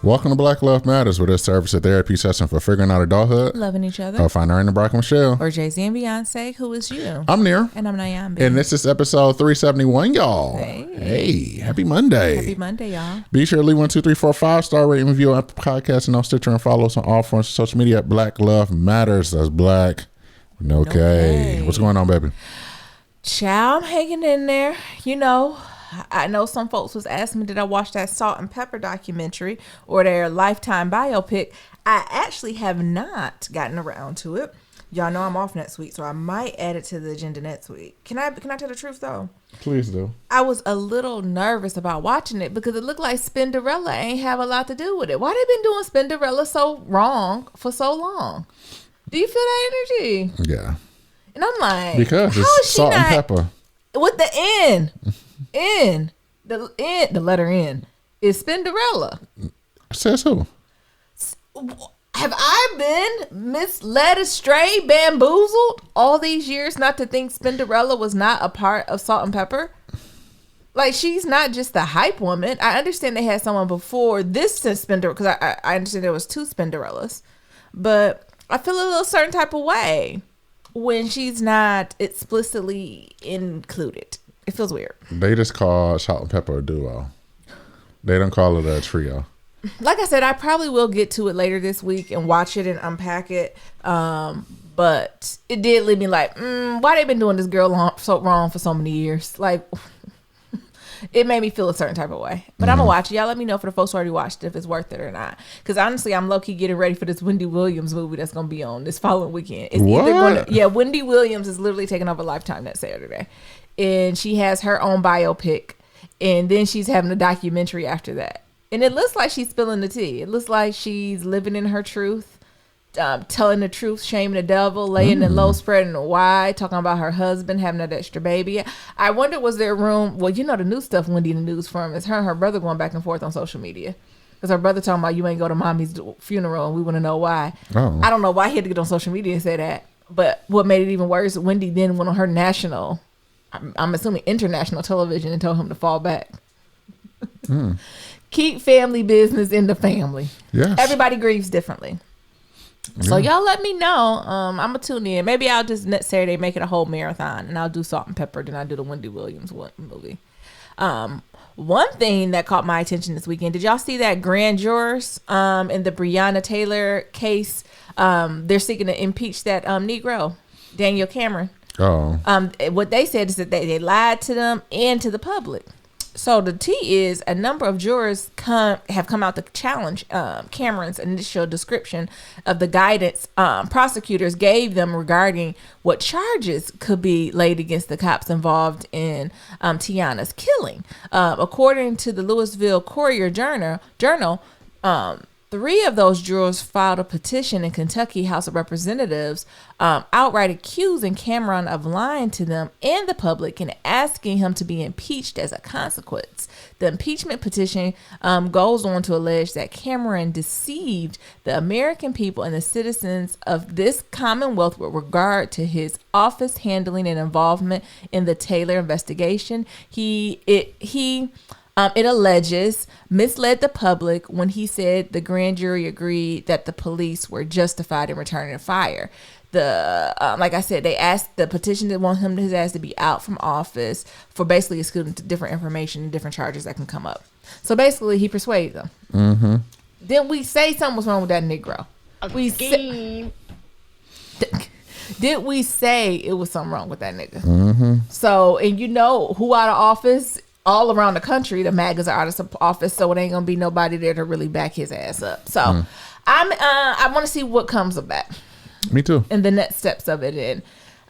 Welcome to Black Love Matters, where this service a therapy session for figuring out adulthood, loving each other. I'll find Ernie, Brock, and Michelle. Or Jay-Z and Beyonce, who is you? I'm Near. And I'm Nyambi. And this is episode 371, y'all. Hey, happy Monday. Happy Monday, y'all. Be sure to leave 1, 2, 3, 4, 5-star rating review on Apple Podcasts and on Stitcher, and follow us on all forms of social media at Black Love Matters. That's Black. No K. What's going on, baby? Child, I'm hanging in there. You know, I know some folks was asking me, did I watch that Salt and Pepper documentary or their Lifetime biopic? I actually have not gotten around to it. Y'all know I'm off next week, so I might add it to the agenda next week. Can I tell the truth, though? Please do. I was a little nervous about watching it because it looked like Spinderella ain't have a lot to do with it. Why they been doing Spinderella so wrong for so long? Do you feel that energy? Yeah. And I'm like, because how it's is she salt and not pepper. with the N? The letter N is Spinderella. Says who? Have I been misled, astray, bamboozled all these years not to think Spinderella was not a part of Salt and Pepper? Like, she's not just the hype woman. I understand they had someone before this Spinderella, because I understand there was 2 Spinderellas. But I feel a little certain type of way when she's not explicitly included. It feels weird. They just call Salt and Pepper a duo. They don't call it a trio. Like I said, I probably will get to it later this week and watch it and unpack it. But it did leave me like, why they been doing this girl so wrong for so many years? Like, it made me feel a certain type of way. But I'm going to watch it. Y'all let me know for the folks who already watched it if it's worth it or not. Because honestly, I'm low-key getting ready for this Wendy Williams movie that's going to be on this following weekend. It's what? Wendy Williams is literally taking over Lifetime that Saturday. And she has her own biopic. And then she's having a documentary after that. And it looks like she's spilling the tea. It looks like she's living in her truth, telling the truth, shaming the devil, laying it low, spreading the wide, talking about her husband having that extra baby. I wonder, was there room? Well, you know the new stuff Wendy in the news from is her and her brother going back and forth on social media. Because her brother talking about, you ain't go to mommy's funeral, and we want to know why. Oh. I don't know why he had to get on social media and say that. But what made it even worse, Wendy then went on her national, I'm assuming international television, and told him to fall back. Keep family business in the family. Yes. Everybody grieves differently. So y'all let me know. I'm going to tune in. Maybe I'll just next Saturday make it a whole marathon, and I'll do Salt and Pepper, then I'll do the Wendy Williams movie. One thing that caught my attention this weekend, did y'all see that grand jurors in the Breonna Taylor case? They're seeking to impeach that Negro, Daniel Cameron. Oh. What they said is that they lied to them and to the public. So the T is a number of jurors have come out to challenge Cameron's initial description of the guidance prosecutors gave them regarding what charges could be laid against the cops involved in Tiana's killing. According to the Louisville Courier-Journal, 3 of those jurors filed a petition in Kentucky House of Representatives outright accusing Cameron of lying to them and the public and asking him to be impeached as a consequence. The impeachment petition goes on to allege that Cameron deceived the American people and the citizens of this Commonwealth with regard to his office handling and involvement in the Taylor investigation. It alleges misled the public when he said the grand jury agreed that the police were justified in returning the fire. Like I said, they asked the petition that want his ass to be out from office for basically excluding different information and different charges that can come up. So basically, he persuaded them. Mm-hmm. Then we say something was wrong with that Negro. Did we say it was something wrong with that nigga? Mm-hmm. So, and you know who out of office? All around the country, the MAGAs are out of office, so it ain't gonna be nobody there to really back his ass up. So I want to see what comes of that. Me too. And the next steps of it. And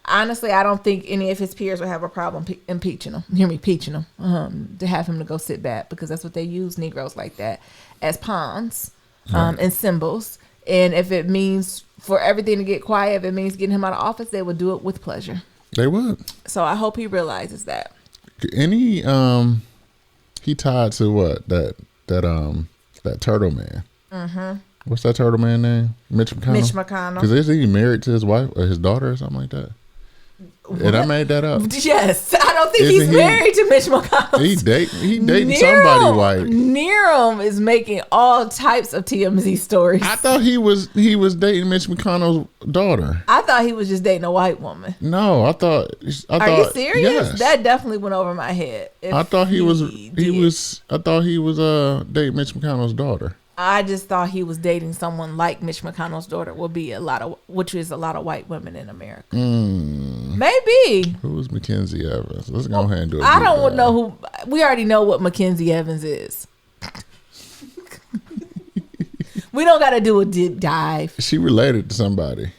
honestly, I don't think any of his peers would have a problem impeaching him. Impeaching him to have him to go sit back, because that's what they use Negroes like that as pawns and symbols. And if it means for everything to get quiet, if it means getting him out of office, they would do it with pleasure. They would. So I hope he realizes that. He tied to what that turtle man. Mm-hmm. What's that turtle man name? Mitch McConnell. Mitch McConnell. Because is he married to his wife or his daughter or something like that? And I made that up. Yes, I don't think Isn't he's married to Mitch McConnell. He dating somebody white. Niram is making all types of TMZ stories. I thought he was dating Mitch McConnell's daughter. I thought he was just dating a white woman. No, I thought. Are you serious? Yes. That definitely went over my head. I thought he was dating Mitch McConnell's daughter. I just thought he was dating someone like Mitch McConnell's daughter, which is a lot of white women in America. Maybe. Who is Mackenzie Evans? Let's go ahead and do it. I don't know who. We already know what Mackenzie Evans is. We don't got to do a deep dive. She related to somebody.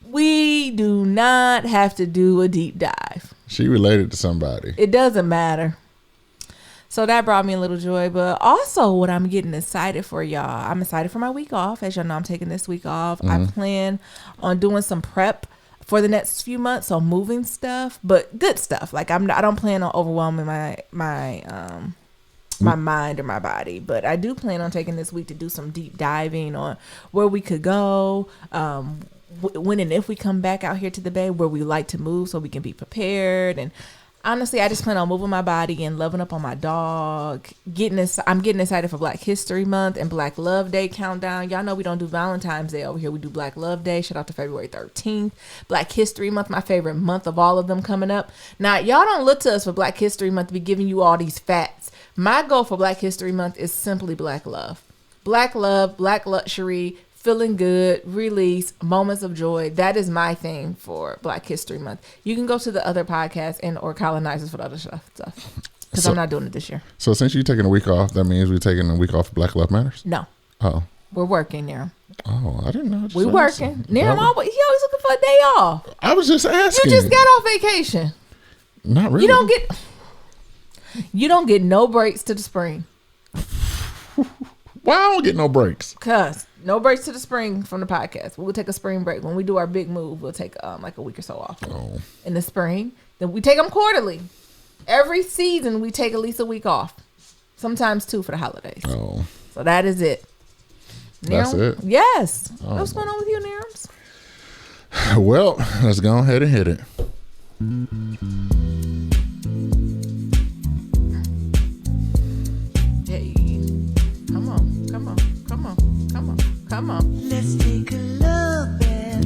We do not have to do a deep dive. She related to somebody. It doesn't matter. So that brought me a little joy, but also what I'm getting excited for, y'all. I'm excited for my week off. As y'all know, I'm taking this week off. I plan on doing some prep for the next few months on moving stuff, but good stuff. Like I don't plan on overwhelming my mind or my body, but I do plan on taking this week to do some deep diving on where we could go, when and if we come back out here to the Bay, where we like to move so we can be prepared. And honestly, I just plan on moving my body and loving up on my dog. I'm getting excited for Black History Month and Black Love Day countdown. Y'all know we don't do Valentine's Day over here. We do Black Love Day. Shout out to February 13th. Black History Month, my favorite month of all of them coming up. Now, y'all don't look to us for Black History Month to be giving you all these facts. My goal for Black History Month is simply Black love. Black love, Black luxury, feeling good, release, moments of joy. That is my thing for Black History Month. You can go to the other podcasts or Colonizers for the other stuff. Because I'm not doing it this year. So since you're taking a week off, that means we're taking a week off for Black Love Matters? No. Oh. We're working there. Oh, I didn't know. We working. Niram he always looking for a day off. I was just asking. You just got off vacation. Not really. You don't get no breaks to the spring. Why I don't get no breaks? Cause no breaks to the spring from the podcast. We'll take a spring break. When we do our big move, we'll take like a week or so off in the spring. Then we take them quarterly. Every season we take at least a week off. Sometimes 2 for the holidays. Oh. So that is it. That's it? Yes. What's going on with you, Nirams? Well, let's go ahead and hit it. Hey. Come on. Let's take a look at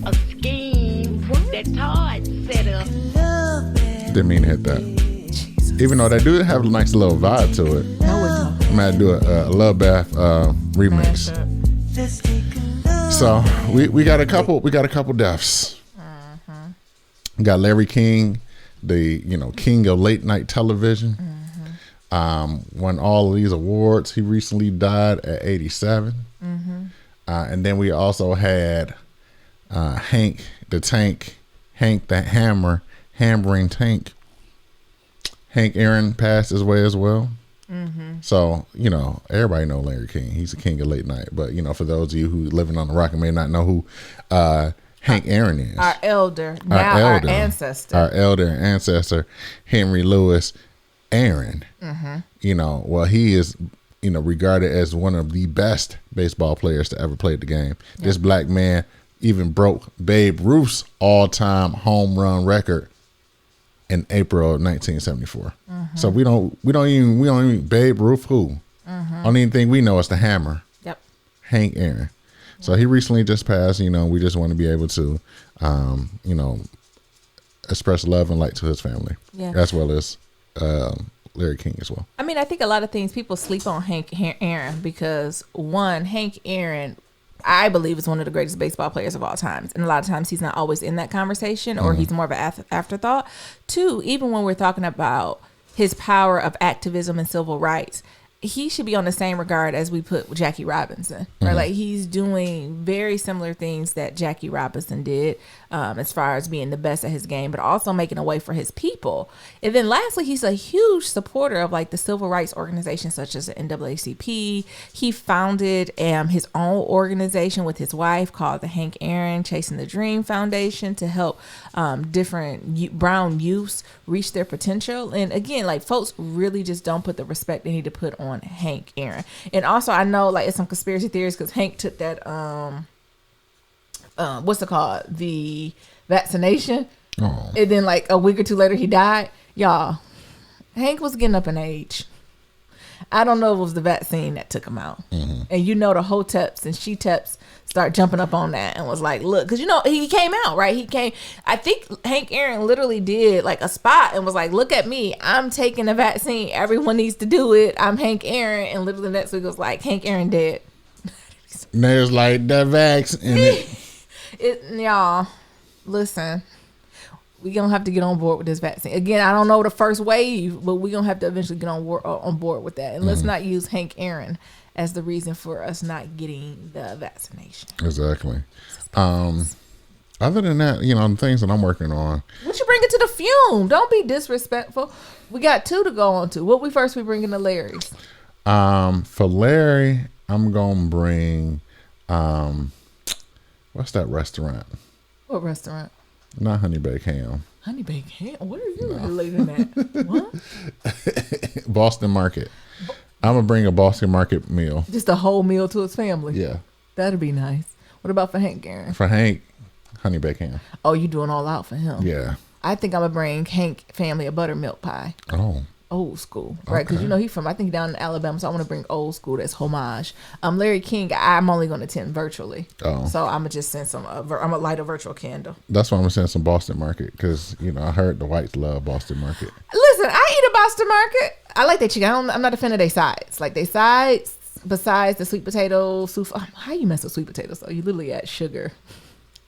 a scheme that Todd set up. Didn't mean to hit that. Jesus. Even though they do have a nice little vibe to it. No, it don't. I'm gonna do a Love Bath remix. So we got a couple deaths. We got Larry King, the king of late night television. Won all of these awards. He recently died at 87. And then we also had Hank the Tank, Hank the hammering tank. Hank Aaron passed his way as well. So, everybody know Larry King. He's the king of late night. But, for those of you who living on the rock and may not know who Hank Aaron is. Our ancestor. Our elder and ancestor, Henry Louis Aaron. Well, he is, regarded as one of the best baseball players to ever play the game. Yep. This black man even broke Babe Ruth's all-time home run record in April of 1974. So we don't even Babe Ruth who. Only thing we know is the hammer. Yep. Hank Aaron. So he recently just passed. We just want to be able to, express love and light to his family, as well as Larry King as well. I mean, I think a lot of things people sleep on Hank Aaron because Hank Aaron, I believe, is one of the greatest baseball players of all times. And a lot of times he's not always in that conversation or he's more of an afterthought. 2, even when we're talking about his power of activism and civil rights, he should be on the same regard as we put Jackie Robinson, right? Like he's doing very similar things that Jackie Robinson did, as far as being the best at his game, but also making a way for his people. And then lastly, he's a huge supporter of like the civil rights organizations such as the NAACP. He founded his own organization with his wife called the Hank Aaron Chasing the Dream Foundation to help different brown youths reach their potential. And again, like folks really just don't put the respect they need to put on Hank Aaron. And also I know like it's some conspiracy theories because Hank took that what's it called, the vaccination Oh. And then like a week or two later, he died. Y'all, Hank was getting up in age. I don't know if it was the vaccine that took him out. Mm-hmm. And the Hoteps and She-Teps start jumping up on that and was like, look, because he came out, right? I think Hank Aaron literally did like a spot and was like, look at me, I'm taking the vaccine, everyone needs to do it, I'm Hank Aaron. And literally next week was like, Hank Aaron dead. And there's like the vax and y'all, listen, we gonna have to get on board with this vaccine again. I don't know the first wave, but we gonna have to eventually get on board with that. And let's not use Hank Aaron as the reason for us not getting the vaccination. Exactly. Other than that, the things that I'm working on. What you bring it to the fume? Don't be disrespectful. We got 2 to go on to. What we bringing to Larry's? For Larry, I'm gonna bring what's that restaurant? What restaurant? Not Honey Baked Ham. Honey Baked Ham? What are you relating that? What? Boston Market. I'm gonna bring a Boston Market meal. Just a whole meal to his family. Yeah. That'd be nice. What about for Hank Aaron? For Hank, Honey Baked Ham. Oh, you doing all out for him? Yeah. I think I'm gonna bring Hank family a buttermilk pie. Oh. Old school, right? Because he from, I think, down in Alabama, so I want to bring old school. That's homage. Larry King, I'm only going to attend virtually. Oh. So I'm gonna just send I'm gonna light a virtual candle. That's why I'm gonna send some Boston Market because I heard the whites love Boston Market. Listen, I eat a Boston Market. I like their chicken. I'm not a fan of their sides. Like their sides, besides the sweet potato soup. How you mess with sweet potatoes? So you literally add sugar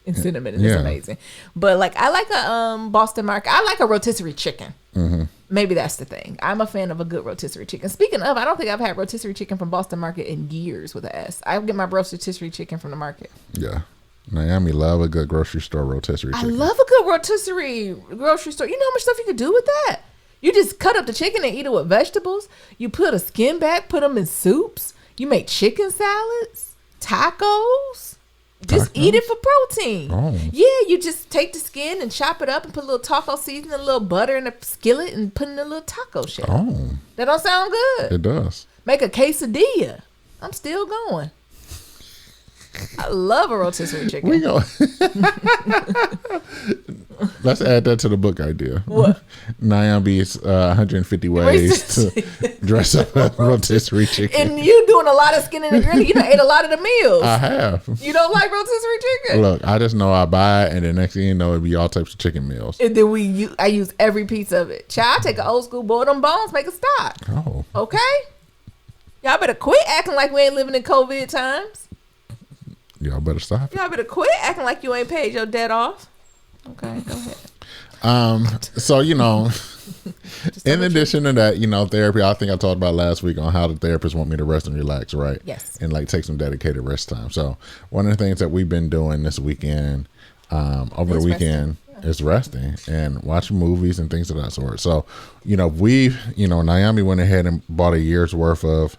and cinnamon, and it's amazing. But like, I like a Boston Market. I like a rotisserie chicken. Mm-hmm. Maybe that's the thing. I'm a fan of a good rotisserie chicken. Speaking of, I don't think I've had rotisserie chicken from Boston Market in years with an S. I get my rotisserie chicken from the market. Yeah. Naomi love a good grocery store rotisserie chicken. I love a good rotisserie grocery store. You know how much stuff you could do with that? You just cut up the chicken and eat it with vegetables. You put a skin back, put them in soups. You make chicken salads, tacos. Just eat it for protein. Oh. Yeah, you just take the skin and chop it up and put a little taco seasoning, a little butter in a skillet and put in a little taco shell. Oh. That don't sound good. It does. Make a quesadilla. I'm still going. I love a rotisserie chicken. We go. Let's add that to the book idea. What? Naomi's 150 ways to dress up a rotisserie chicken. And you doing a lot of skin in the grill. You done ate a lot of the meals. I have. You don't like rotisserie chicken? Look, I just know I buy it, and the next thing you know, it'd be all types of chicken meals. And then I use every piece of it. Child, I take an old school, boil them bones, make a stock. Oh. Okay? Y'all better quit acting like we ain't living in COVID times. Y'all better stop it. Y'all better quit acting like you ain't paid your debt off. Okay, go ahead. So, in addition to that, therapy, I think I talked about last week on how the therapists want me to rest and relax, right? Yes. And take some dedicated rest time. So one of the things that we've been doing this weekend, over the weekend, is resting and watching movies and things of that sort. So, Naomi went ahead and bought a year's worth of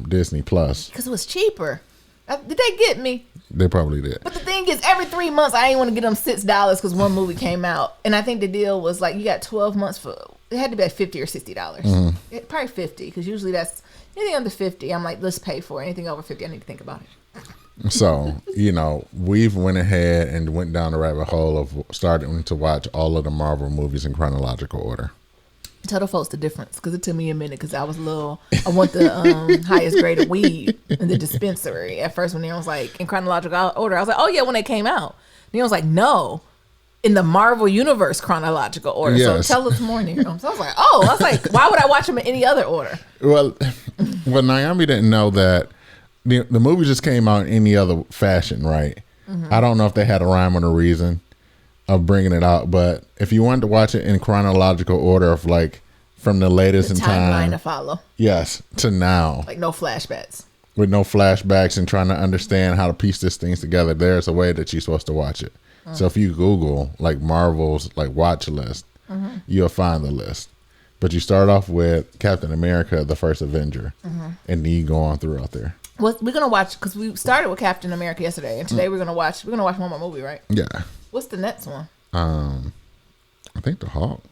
Disney Plus. Because it was cheaper. Did they get me? They probably did. But the thing is, every 3 months, I ain't want to get them $6 because one movie came out. And I think the deal was like, you got 12 months for, it had to be like $50 or $60. Probably 50, because usually that's anything under 50. I'm like, let's pay for it. Anything over 50, I need to think about it. So, we've went ahead and went down the rabbit hole of starting to watch all of the Marvel movies in chronological order. Tell the folks the difference, because it took me a minute, because I want the highest grade of weed in the dispensary. At first, when they was like, in chronological order, I was like, oh yeah, when they came out. And he was like, no, in the Marvel Universe chronological order. Yes. So tell us more, Nero. So I was like, why would I watch them in any other order? Well, Naomi didn't know that the movie just came out in any other fashion, right? Mm-hmm. I don't know if they had a rhyme or a reason of bringing it out, but if you wanted to watch it in chronological order of from the latest in time to follow, yes, to now, no flashbacks, with no flashbacks and trying to understand how to piece these things together, there's a way that you're supposed to watch it. So if you Google Marvel's watch list, you'll find the list. But you start off with Captain America, the first Avenger, and then you go on throughout there. Well, we're gonna watch, because we started with Captain America yesterday, and today we're gonna watch one more movie, right? Yeah. What's the next one? I think the Hulk.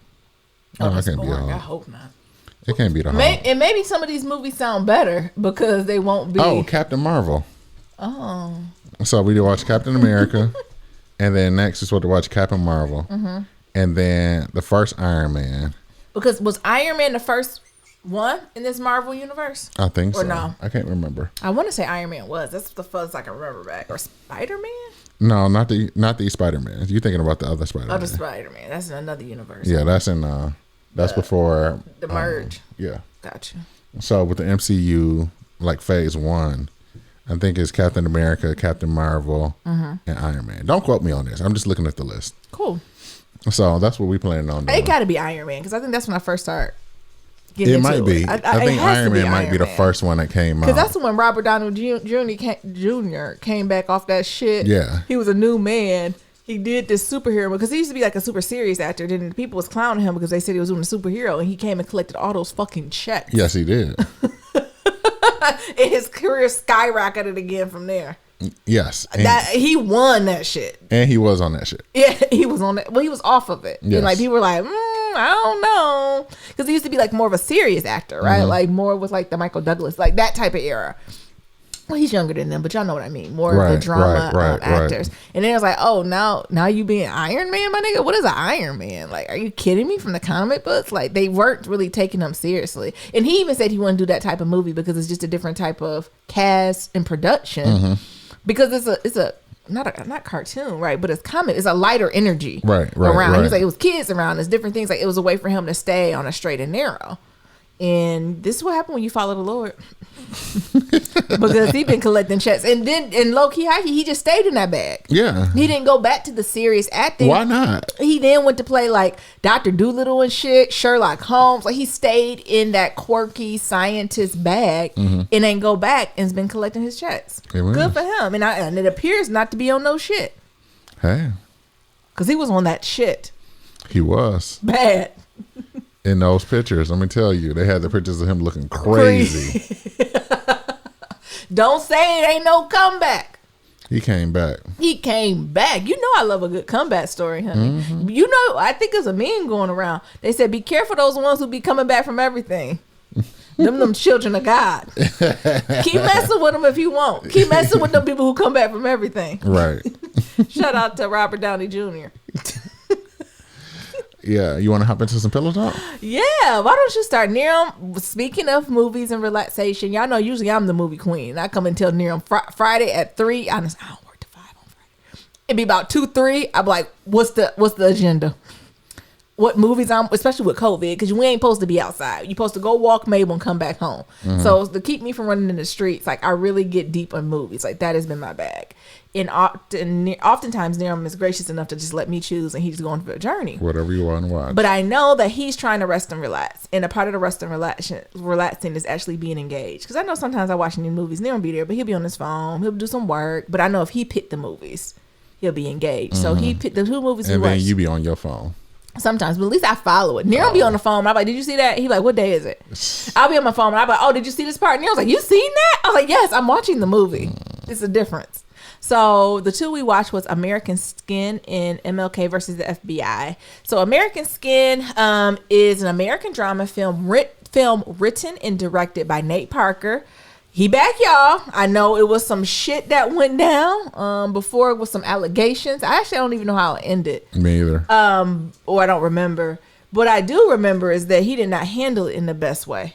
Oh, it can't be the Hulk. I hope not. It can't be the Hulk. And maybe some of these movies sound better because they won't be. Oh, Captain Marvel. Oh. So we watch Captain America, And then next is what to watch Captain Marvel. And then the first Iron Man. Because was Iron Man the first one in this Marvel universe? I think so. Or no? I can't remember. I want to say Iron Man was. That's the first I can remember back. Or Spider-Man? No, not the Spider-Man. You're thinking about the other Spider-Man. Oh, the Spider-Man. That's in another universe. Yeah, that's in that's before the merge. Yeah. Gotcha. So with the MCU, like phase 1, I think it's Captain America, Captain Marvel, and Iron Man. Don't quote me on this. I'm just looking at the list. Cool. So that's what we planning on doing. It got to be Iron Man because I think that's when I first started getting It into might be. I think Iron Man might be the first one that came out. Because that's when Robert Downey Jr. came back off that shit. Yeah. He was a new man. He did this superhero because he used to be like a super serious actor. Then people was clowning him because they said he was doing a superhero, and he came and collected all those fucking checks. Yes, he did. And his career skyrocketed again from there. Yes. And, That he won that shit. and he was on that shit. Yeah, he was on it. Well, he was off of it. Yes. And like people were like, I don't know, because he used to be like more of a serious actor, right? Like more with like the Michael Douglas, like that type of era. Well, he's younger than them, but y'all know what I mean. More of Right, the drama right, actors. And then it was like, oh, now you being Iron Man, my nigga. What is an Iron Man? Like, are you kidding me? From the comic books, like they weren't really taking him seriously. And he even said he wouldn't do that type of movie because it's just a different type of cast and production. Because it's a not cartoon, right? But it's comic. It's a lighter energy, Right, around. right. He was like, it was kids around. There's different things. Like it was a way for him to stay on a straight and narrow. And this is what happened when you follow the Lord. Because he been collecting checks. And then in low key high key, he just stayed in that bag. Yeah. He didn't go back to the serious acting. Why not? He then went to play like Dr. Doolittle and shit, Sherlock Holmes. Like he stayed in that quirky scientist bag and ain't go back and's been collecting his checks. Amen. Good for him. And it appears not to be on no shit. Hey, Because he was on that shit. he was. Bad. In those pictures, let me tell you, they had the pictures of him looking crazy. Don't say it ain't no comeback. He came back. He came back. You know I love a good comeback story, honey. You know, I think there's a meme going around. They said, be careful those ones who be coming back from everything. them children of God. Keep messing with them if you want. Keep messing with them people who come back from everything. Right. Shout out to Robert Downey Jr. Yeah. You want to hop into some pillow talk? Yeah, why don't you start, Niram? Speaking of movies and relaxation, y'all know usually I'm the movie queen. I come and tell Niram Friday at 3. I don't work to 5 on Friday. It'd be about 2, 3. I'm like, what's the agenda? What movies especially with COVID, because we ain't supposed to be outside. You're supposed to go walk Mabel and come back home. So to keep me from running in the streets, like I really get deep on movies. Like that has been my bag. And oftentimes Niram is gracious enough to just let me choose, and he's going for a journey. Whatever you want to watch. But I know that he's trying to rest and relax. And a part of the rest and relaxing is actually being engaged. Because I know sometimes I watch new movies, Niram be there, but he'll be on his phone. He'll do some work. But I know if he picked the movies, he'll be engaged. So he picked the 2 movies and we then watched. you be on your phone. Sometimes, but at least I follow it. Niram be on the phone. I'm like, did you see that? He like, what day is it? I'll be on my phone. And I'm like, oh, did you see this part? And Niram's like, you seen that? I was like, yes, I'm watching the movie. It's a difference. So the 2 we watched was American Skin and MLK versus the FBI. So American Skin is an American drama film written and directed by Nate Parker. He back, y'all. I know it was some shit that went down before with some allegations. I actually don't even know how it ended. Me either. Or I don't remember. What I do remember is that he did not handle it in the best way.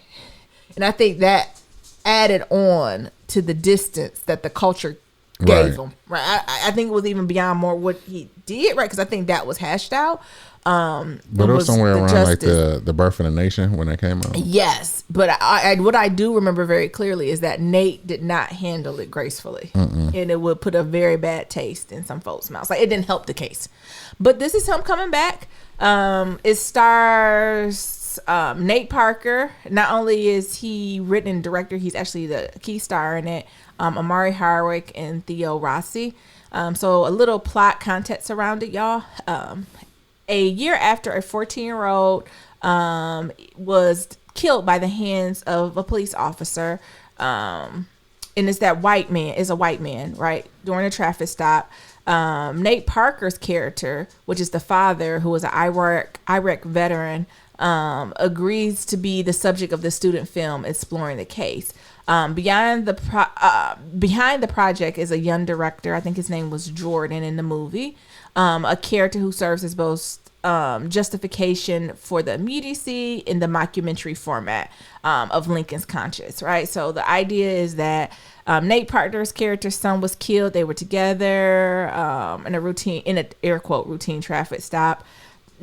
And I think that added on to the distance that the culture gave him. Right. I think it was even beyond more what he did, right? Because I think that was hashed out. But it was somewhere around like the Birth of the Nation when that came out. Yes, but what I do remember very clearly is that Nate did not handle it gracefully, and it would put a very bad taste in some folks' mouths. Like it didn't help the case. But this is him coming back. It stars Nate Parker. Not only is he written and director, he's actually the key star in it. Amari Hardwick and Theo Rossi. So a little plot context around it, y'all. A year after a 14-year-old was killed by the hands of a police officer, and it's a white man, right, during a traffic stop. Nate Parker's character, which is the father, who was an Iraq veteran, agrees to be the subject of the student film exploring the case. Behind the project is a young director. I think his name was Jordan in the movie. a character who serves as both justification for the immediacy in the mockumentary format of Lincoln's conscience, right? So the idea is that Nate Parker's character's son was killed. They were together in a air quote routine traffic stop.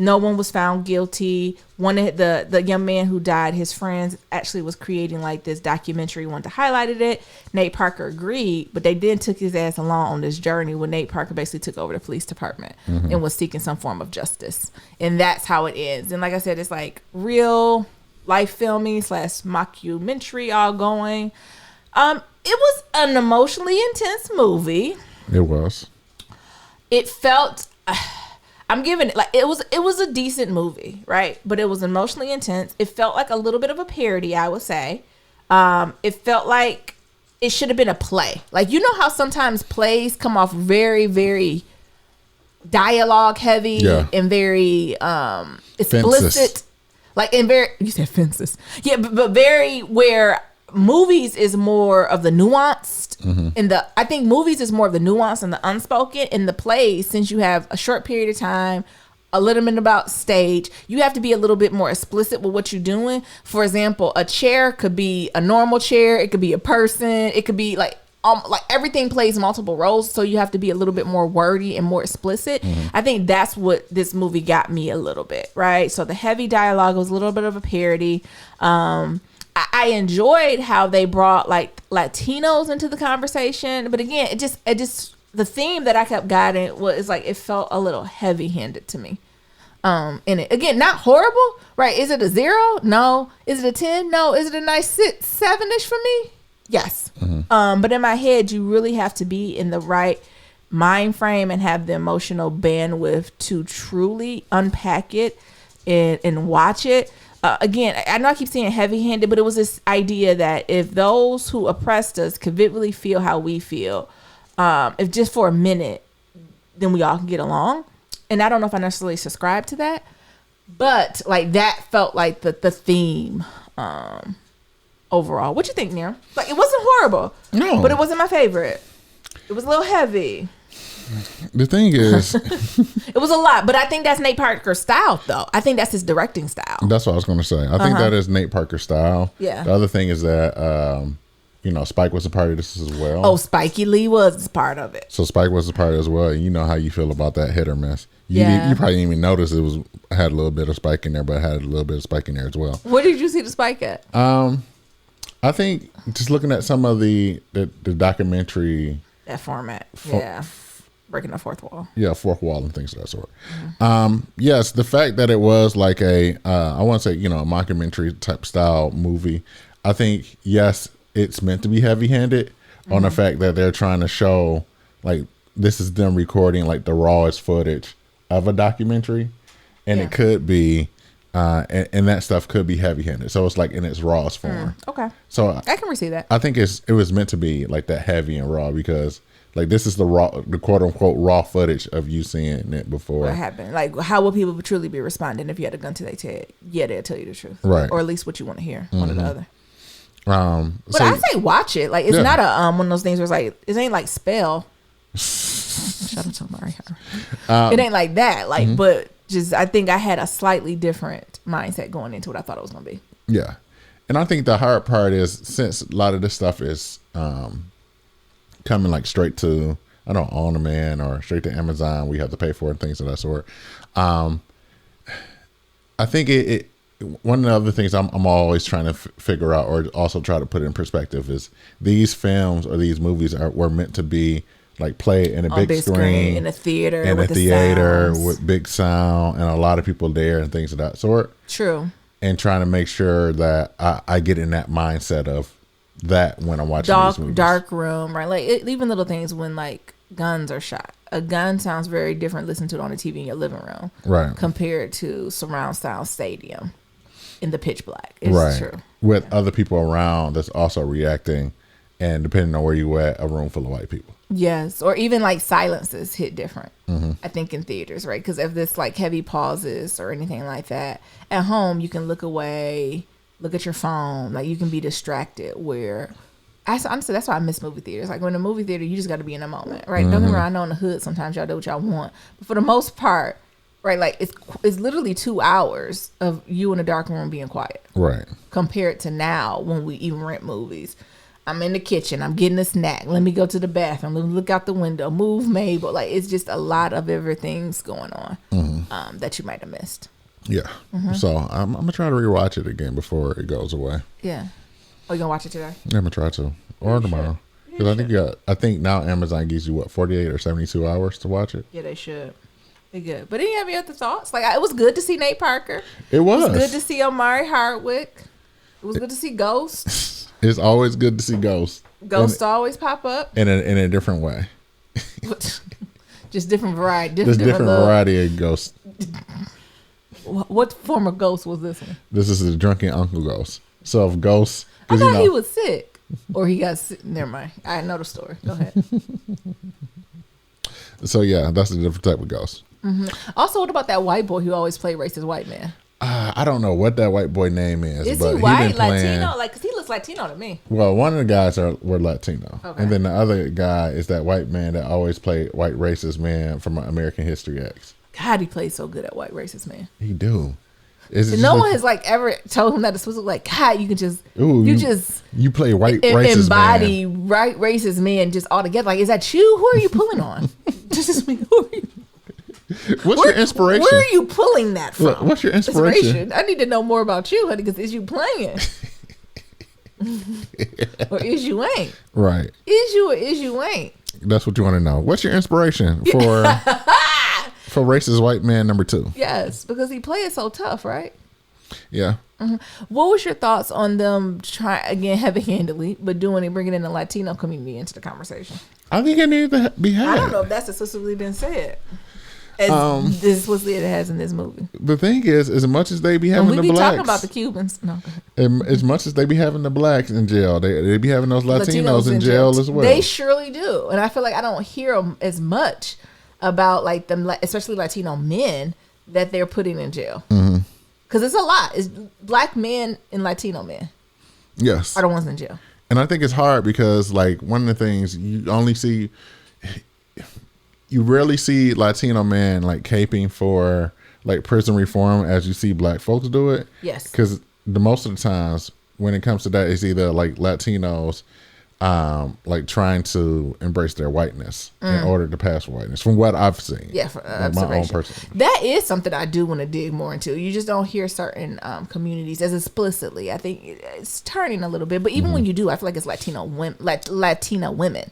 No one was found guilty. One of the young man who died, his friends actually was creating like this documentary, wanted to highlight it. Nate Parker agreed, but they then took his ass along on this journey when Nate Parker basically took over the police department and was seeking some form of justice. And that's how it ends. And like I said, it's like real life filming / mockumentary all going. It was an emotionally intense movie. It was. It felt... I'm giving it like it was a decent movie, right? But it was emotionally intense. It felt like a little bit of a parody, I would say. It felt like it should have been a play. Like, you know how sometimes plays come off very, very dialogue heavy and very explicit. Fences. Like, and very, you said fences. Yeah, but very where movies is more of the nuanced I think movies is more of the nuance and the unspoken. In the plays, since you have a short period of time, a little bit about stage, you have to be a little bit more explicit with what you're doing. For example, a chair could be a normal chair, it could be a person, it could be like everything plays multiple roles, so you have to be a little bit more wordy and more explicit. I think that's what this movie got me a little bit, right? So the heavy dialogue was a little bit of a parody. I enjoyed how they brought like Latinos into the conversation, but again, it just the theme that I kept getting was like it felt a little heavy-handed to me. In it again, not horrible, right? Is it a 0? No. Is it a 10? No. Is it a nice 7-ish for me? Yes. But in my head, you really have to be in the right mind frame and have the emotional bandwidth to truly unpack it and watch it. Again, I know I keep saying heavy-handed, but it was this idea that if those who oppressed us could vividly feel how we feel, if just for a minute, then we all can get along. And I don't know if I necessarily subscribe to that, but like that felt like the theme overall. What you think, Neil? Like, it wasn't horrible, No, but it wasn't my favorite. It was a little heavy. The thing is, It was a lot, but I think that's Nate Parker's style, though. I think that's his directing style. that's what I was going to say. I think that is Nate Parker's style. Yeah. The other thing is that, Spike was a part of this as well. Oh, Spikey Lee was part of it. So Spike was a part as well. You know how you feel about that hit or miss. You probably didn't even notice it had a little bit of Spike in there, but it had a little bit of Spike in there as well. Where did you see the Spike at? I think just looking at some of the documentary, That format. Breaking the fourth wall. yeah, fourth wall and things of that sort. Yes, the fact that it was like a I want to say a mockumentary type style movie. I think yes, it's meant to be heavy handed on the fact that they're trying to show like this is them recording like the rawest footage of a documentary, and it could be. And that stuff could be heavy handed, so it's like in its rawest form. Okay, so I can receive that. I think it was meant to be like that heavy and raw because like this is the quote unquote raw footage of you seeing it before. What happened? Like, how will people truly be responding if you had a gun to their head? Yeah, they'll tell you the truth, right? Or at least what you want to hear, one or the other. But I say watch it. Like, it's not a one of those things where it's like it ain't like Spell. Shout out to Mario. It ain't like that. Like, but just I think I had a slightly different mindset going into what I thought it was gonna be. Yeah, and I think the hard part is since a lot of this stuff is coming like straight to on demand or straight to Amazon, we have to pay for it and things of that sort. I think it one of the other things I'm always trying to figure out or also try to put it in perspective is these films or these movies were meant to be like played in a On big screen in a theater, in with a theater sounds. with big sound and a lot of people there and things of that sort. True. And trying to make sure that I get in that mindset of that when I'm watching these movies. Dark room, right? Like even little things when like guns are shot. A gun sounds very different listening to it on the TV in your living room, right? Compared to surround sound stadium in the pitch black. It's right. True. With other people around that's also reacting, and depending on where you at, a room full of white people. Yes, or even like silences hit different. I think in theaters, right? Because if there's like heavy pauses or anything like that, at home you can look away, look at your phone, like you can be distracted. Where Honestly, that's why I miss movie theaters. Like, when in a movie theater, you just got to be in the moment, right? Don't get me wrong, I know in the hood sometimes y'all do what y'all want, but for the most part, right, like it's literally 2 hours of you in a dark room being quiet. Right. Compared to now when we even rent movies. I'm in the kitchen, I'm getting a snack. Let me go to the bathroom. Let me look out the window. Move Mabel. Like, it's just a lot of everything's going on that you might have missed. Yeah. So I'm gonna try to rewatch it again before it goes away. Yeah. Oh, you gonna watch it today? I'm gonna try to, or tomorrow. Because I think now Amazon gives you what, 48 or 72 hours to watch it. Yeah, they should. They good. But any have any other thoughts? Like, it was good to see Nate Parker. It was. It was good to see Omari Hardwick. It was good to see Ghost. It's always good to see Ghost. Ghost always pop up. In a different way. Just different variety. Just different variety of Ghost. What form of Ghost was this one? This is the drunken uncle Ghost. So if Ghost, I thought he was sick, or he got sick. Never mind. I know the story. Go ahead. So yeah, that's a different type of Ghost. Also, what about that white boy who always played racist white man? I don't know what that white boy name is. Is but he white, been playing, Latino? Like, 'cause he looks Latino to me. Well, one of the guys were Latino, Okay. and then the other guy is that white man that always played white racist man from American History X. God, he plays so good at white racist man. He do. And no one has like ever told him that it's supposed to like, God, you can just you play white racist embody man. right racist man just all together. Like, is that you? Who are you pulling on? This is me. Who are you? What's your inspiration? Where are you pulling that from? What's your inspiration? I need to know more about you, honey, because is you playing? Or is you ain't? Right. Is you or is you ain't? That's what you want to know. What's your inspiration for racist white man number 2? Yes, because he plays so tough, right? Yeah. What was your thoughts on them trying again heavy-handedly, but bringing in the Latino community into the conversation? I think it needed to be had. I don't know if that's explicitly been said. As this was it has in this movie. The thing is, as much as they be having the blacks, talking about the Cubans. No, as much as they be having the blacks in jail, they be having those Latinos in jail as well. They surely do, and I feel like I don't hear them as much about like them, especially Latino men that they're putting in jail. Because it's a lot. It's black men and Latino men. Yes, are the ones in jail. And I think it's hard because like one of the things you rarely see Latino men like caping for like prison reform as you see black folks do it. Yes. Because most of the times when it comes to that, it's either like Latinos like trying to embrace their whiteness in order to pass for whiteness, from what I've seen. Yeah, for like my own person. That is something I do want to dig more into. You just don't hear certain communities as explicitly. I think it's turning a little bit, but even when you do, I feel like it's Latina women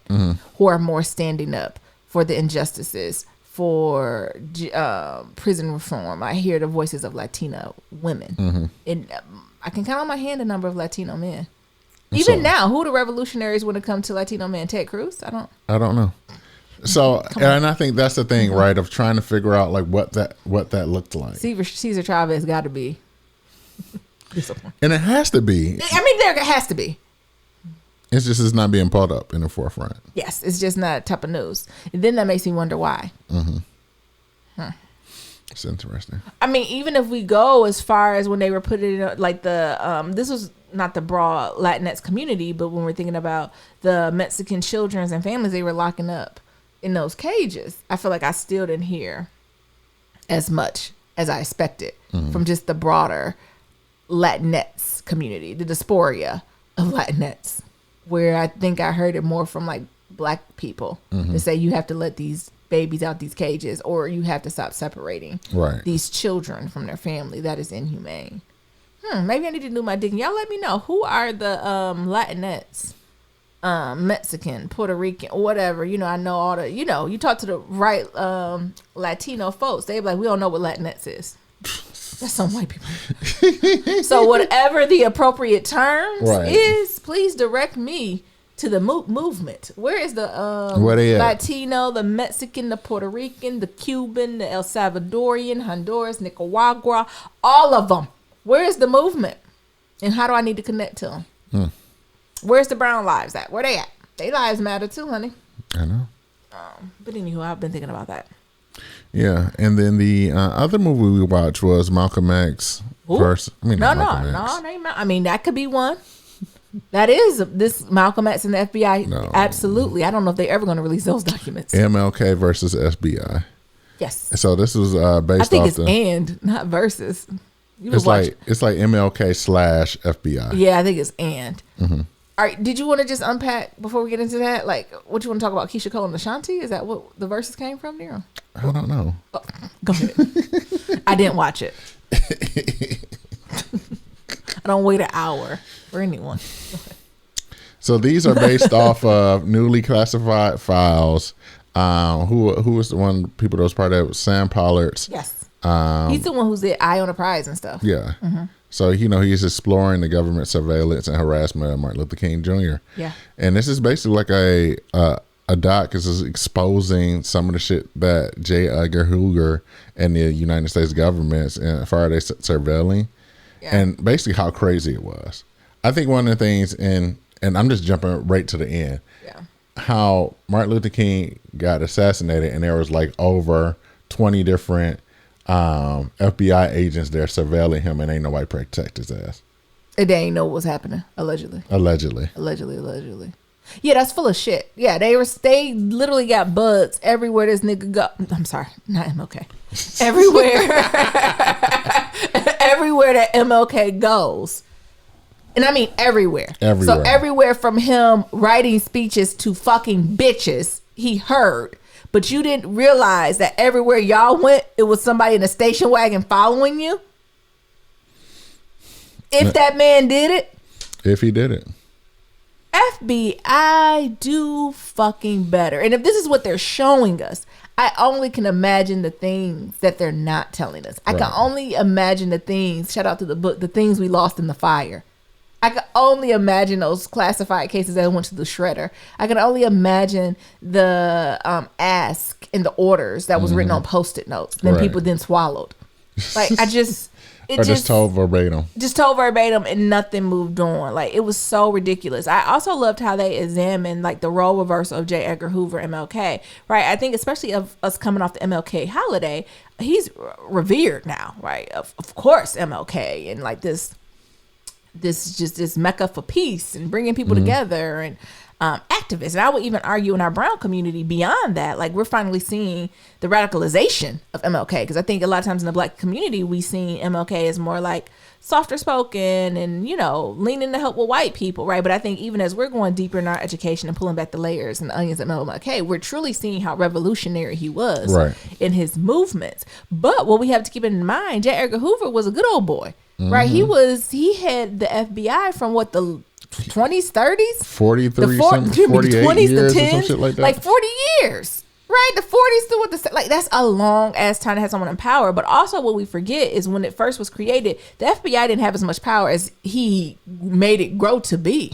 who are more standing up for the injustices, for prison reform. I hear the voices of Latina women, and I can count on my hand the number of Latino men. Even now, who are the revolutionaries when it comes to Latino men? Ted Cruz? I don't know. So, and I think that's the thing, right? Of trying to figure out like what that looked like. Cesar Chavez got to be disappointed, and it has to be. I mean, there has to be. It's just it's not being pulled up in the forefront. Yes, it's just not type of news. And then that makes me wonder why. It's interesting. I mean, even if we go as far as when they were putting it like the this was not the broad Latinx community, but when we're thinking about the Mexican children and families they were locking up in those cages, I feel like I still didn't hear as much as I expected from just the broader Latinx community, the diaspora of Latinx, where I think I heard it more from like black people to say you have to let these babies out these cages or you have to stop separating these children from their family. That is inhumane. Maybe I need to do my digging. Y'all let me know, who are the Latinx, Mexican, Puerto Rican, whatever. You know, I know all the, you know, you talk to the right Latino folks, they be like, we don't know what Latinx is. That's some white people. So whatever the appropriate terms is, please direct me to the movement. Where is the Latino, the Mexican, the Puerto Rican, the Cuban, the El Salvadorian, Honduras, Nicaragua, all of them? Where is the movement? And how do I need to connect to them? Where's the brown lives at? Where they at? They lives matter too, honey. I know. But anywho, I've been thinking about that. Yeah, and then the other movie we watched was Malcolm X. No, I mean, I mean, that could be one. That is this Malcolm X and the FBI. No. Absolutely. I don't know if they're ever going to release those documents. MLK versus FBI. Yes. So this was based I think off it's the. and not versus. You It's watch like MLK / FBI. Yeah, I think it's and. Mm-hmm. All right, did you want to just unpack before we get into that? Like, what you want to talk about? Keisha Cole and Ashanti? Is that what the verses came from, Nero? I don't know. Oh, go ahead. I didn't watch it. I don't wait an hour for anyone. So these are based off of newly classified files. Who was the one people that was part of it? Sam Pollard's. Yes. He's the one who's the eye on the prize and stuff. Yeah. So, he's exploring the government surveillance and harassment of Martin Luther King Jr. Yeah. And this is basically like a doc. This is exposing some of the shit that J. Edgar Hoover and the United States governments and far they surveilling, and basically how crazy it was. I think one of the things, and I'm just jumping right to the end, how Martin Luther King got assassinated, and there was like over 20 different FBI agents there surveilling him, and ain't nobody protect his ass. And they ain't know what was happening. Allegedly. Allegedly. Yeah, that's full of shit. Yeah, they literally got bugs everywhere this nigga go. I'm sorry, not MLK. Everywhere. Everywhere that MLK goes. And I mean everywhere. So everywhere from him writing speeches to fucking bitches he heard. But you didn't realize that everywhere y'all went, it was somebody in a station wagon following you? If that man did it? If he did it. FBI, do fucking better. And if this is what they're showing us, I only can imagine the things that they're not telling us. I can only imagine the things, shout out to the book, the things we lost in the fire. I can only imagine those classified cases that went to the shredder. I can only imagine the ask and the orders that was written on Post-it notes. Then people then swallowed. Like, just told verbatim. Just told verbatim and nothing moved on. Like, it was so ridiculous. I also loved how they examined like the role reversal of J. Edgar Hoover, MLK. Right? I think especially of us coming off the MLK holiday, he's revered now. Right? Of course, MLK and like this mecca for peace and bringing people together and activists. And I would even argue in our brown community beyond that, like we're finally seeing the radicalization of MLK, because I think a lot of times in the black community we see MLK as more like softer spoken and leaning to help with white people, right? But I think even as we're going deeper in our education and pulling back the layers and the onions of MLK, we're truly seeing how revolutionary he was in his movements. But what we have to keep in mind, J. Edgar Hoover was a good old boy. Right, he had the FBI from what, the 20s, 30s, 43, 48 20s, years the 10s, or some shit like that. like 40 years. Right, the 40s to what the like that's a long ass time to have someone in power. But also what we forget is when it first was created, the FBI didn't have as much power as he made it grow to be.